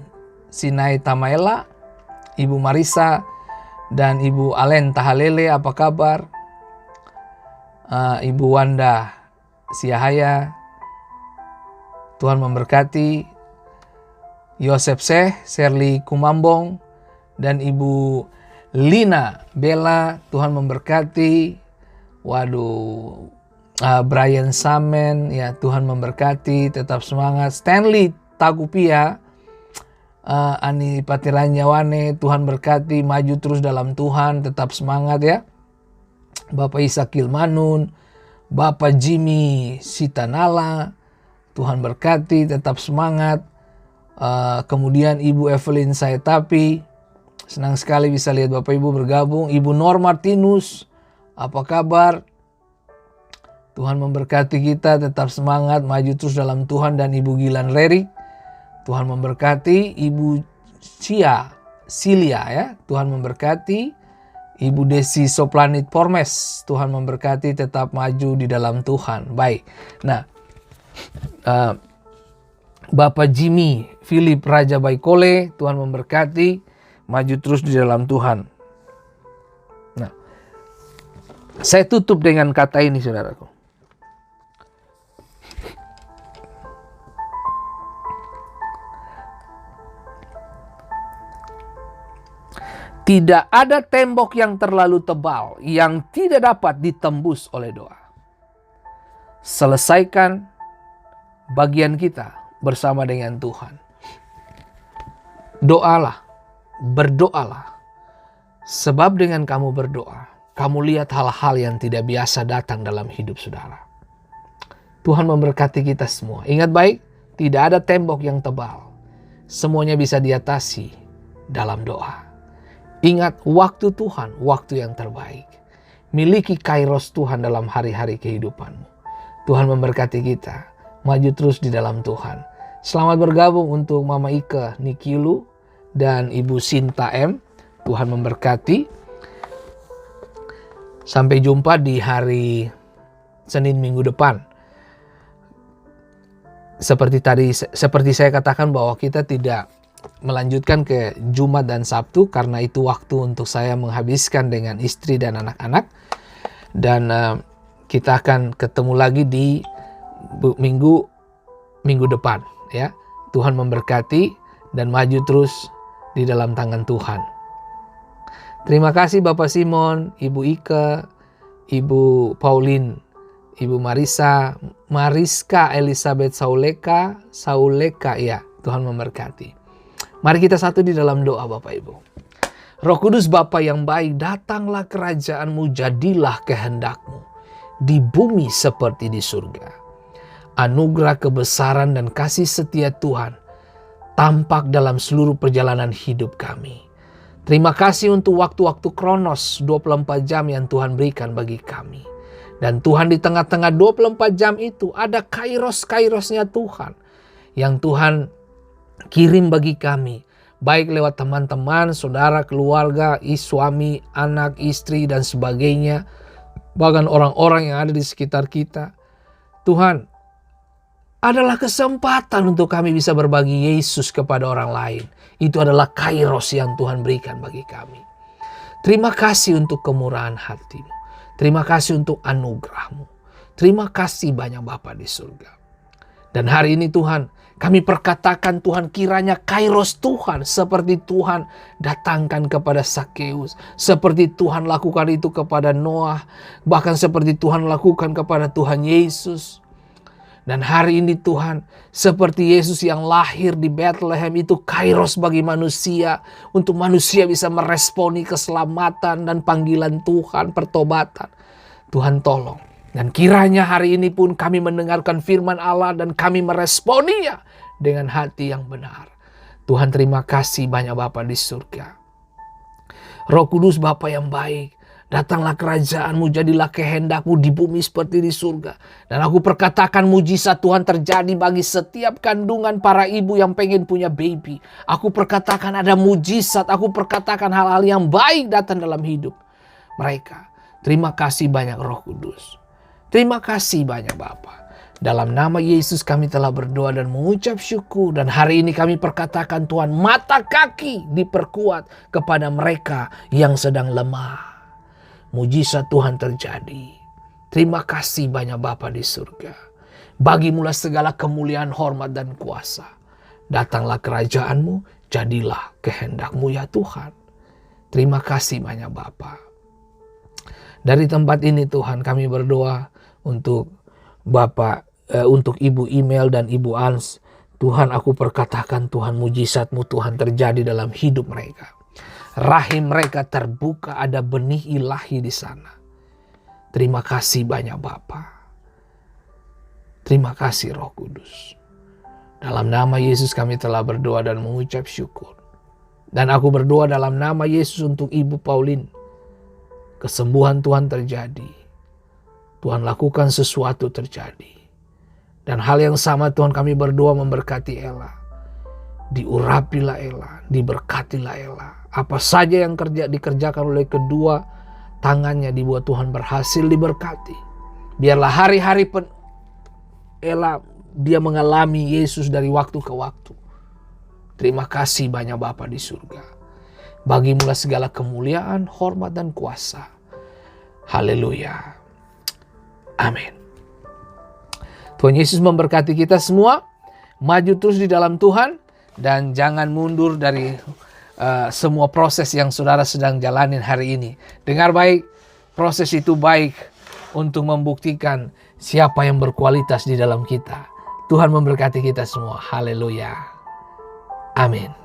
Sinai Tamaela, Ibu Marisa, dan Ibu Alen Tahalele, apa kabar? Ibu Wanda Siahaya, Tuhan memberkati. Yosef Seh, Serli Kumambong, dan Ibu Lina Bella, Tuhan memberkati. Waduh, Brian Samen, ya Tuhan memberkati, tetap semangat. Stanley Tagupia, Ani Patiranyawane, Tuhan berkati, maju terus dalam Tuhan, tetap semangat ya. Bapak Isa Kilmanun, Bapak Jimmy Sitanala, Tuhan berkati, tetap semangat. Kemudian Ibu Evelyn Saetapi, senang sekali bisa lihat Bapak Ibu bergabung. Ibu Nor Martinus, apa kabar? Tuhan memberkati kita, tetap semangat, maju terus dalam Tuhan. Dan Ibu Gilan Leri, Tuhan memberkati. Ibu Silia ya, Tuhan memberkati. Ibu Desi Soplanit Pormes, Tuhan memberkati, tetap maju di dalam Tuhan. Baik, nah Bapak Jimmy Philip Raja Baikole, Tuhan memberkati, maju terus di dalam Tuhan. Nah, saya tutup dengan kata ini, saudaraku. Tidak ada tembok yang terlalu tebal yang tidak dapat ditembus oleh doa. Selesaikan bagian kita bersama dengan Tuhan. Doalah, berdoalah. Sebab dengan kamu berdoa, kamu lihat hal-hal yang tidak biasa datang dalam hidup saudara. Tuhan memberkati kita semua. Ingat baik, tidak ada tembok yang tebal. Semuanya bisa diatasi dalam doa. Ingat, waktu Tuhan, waktu yang terbaik. Miliki kairos Tuhan dalam hari-hari kehidupanmu. Tuhan memberkati kita. Maju terus di dalam Tuhan. Selamat bergabung untuk Mama Ike Nikilu dan Ibu Sinta M. Tuhan memberkati. Sampai jumpa di hari Senin minggu depan. Seperti saya katakan bahwa kita tidak melanjutkan ke Jumat dan Sabtu karena itu waktu untuk saya menghabiskan dengan istri dan anak-anak. Dan kita akan ketemu lagi di minggu depan ya. Tuhan memberkati dan maju terus di dalam tangan Tuhan. Terima kasih Bapak Simon, Ibu Ike, Ibu Pauline, Ibu Marisa, Mariska Elizabeth Sauleka ya. Tuhan memberkati. Mari kita satu di dalam doa Bapak Ibu. Roh Kudus Bapa yang baik, datanglah kerajaan-Mu, jadilah kehendak-Mu di bumi seperti di surga. Anugerah kebesaran dan kasih setia Tuhan tampak dalam seluruh perjalanan hidup kami. Terima kasih untuk waktu-waktu Kronos 24 jam yang Tuhan berikan bagi kami. Dan Tuhan di tengah-tengah 24 jam itu ada kairos-kairosnya Tuhan yang Tuhan kirim bagi kami baik lewat teman-teman, saudara, keluarga, suami, anak, istri, dan sebagainya, bahkan orang-orang yang ada di sekitar kita. Tuhan, adalah kesempatan untuk kami bisa berbagi Yesus kepada orang lain. Itu adalah kairos yang Tuhan berikan bagi kami. Terima kasih untuk kemurahan hati-Mu. Terima kasih untuk anugerah-Mu. Terima kasih banyak Bapa di surga. Dan hari ini Tuhan, kami perkatakan Tuhan, kiranya kairos Tuhan seperti Tuhan datangkan kepada Sakeus, seperti Tuhan lakukan itu kepada Noah, bahkan seperti Tuhan lakukan kepada Tuhan Yesus. Dan hari ini Tuhan, seperti Yesus yang lahir di Bethlehem itu kairos bagi manusia, untuk manusia bisa meresponi keselamatan dan panggilan Tuhan, pertobatan. Tuhan tolong. Dan kiranya hari ini pun kami mendengarkan firman Allah dan kami meresponinya dengan hati yang benar. Tuhan, terima kasih banyak Bapa di surga. Roh Kudus Bapa yang baik, datanglah kerajaan-Mu, jadilah kehendak-Mu di bumi seperti di surga. Dan aku perkatakan mujizat Tuhan terjadi bagi setiap kandungan para ibu yang pengen punya baby. Aku perkatakan ada mujizat, aku perkatakan hal-hal yang baik datang dalam hidup mereka. Terima kasih banyak Roh Kudus. Terima kasih banyak Bapa. Dalam nama Yesus kami telah berdoa dan mengucap syukur. Dan hari ini kami perkatakan Tuhan, mata kaki diperkuat kepada mereka yang sedang lemah. Mujizat Tuhan terjadi. Terima kasih banyak Bapa di surga. Bagimulah segala kemuliaan, hormat dan kuasa. Datanglah kerajaan-Mu, jadilah kehendak-Mu ya Tuhan. Terima kasih banyak Bapa. Dari tempat ini Tuhan kami berdoa untuk Bapak, untuk Ibu Email dan Ibu Ans. Tuhan, aku perkatakan Tuhan, mujizat-Mu Tuhan terjadi dalam hidup mereka. Rahim mereka terbuka, ada benih ilahi di sana. Terima kasih banyak Bapa. Terima kasih Roh Kudus. Dalam nama Yesus kami telah berdoa dan mengucap syukur. Dan aku berdoa dalam nama Yesus untuk Ibu Pauline. Kesembuhan Tuhan terjadi. Tuhan lakukan sesuatu terjadi. Dan hal yang sama Tuhan kami berdoa memberkati Ella. Diurapilah Ella, diberkatilah Ella. Apa saja yang dikerjakan oleh kedua tangannya dibuat Tuhan berhasil diberkati. Biarlah hari-hari Ella dia mengalami Yesus dari waktu ke waktu. Terima kasih banyak Bapa di surga. Bagimulah segala kemuliaan, hormat dan kuasa. Haleluya. Amin. Tuhan Yesus memberkati kita semua. Maju terus di dalam Tuhan. Dan jangan mundur dari semua proses yang saudara sedang jalanin hari ini. Dengar baik, proses itu baik untuk membuktikan siapa yang berkualitas di dalam kita. Tuhan memberkati kita semua. Haleluya. Amin.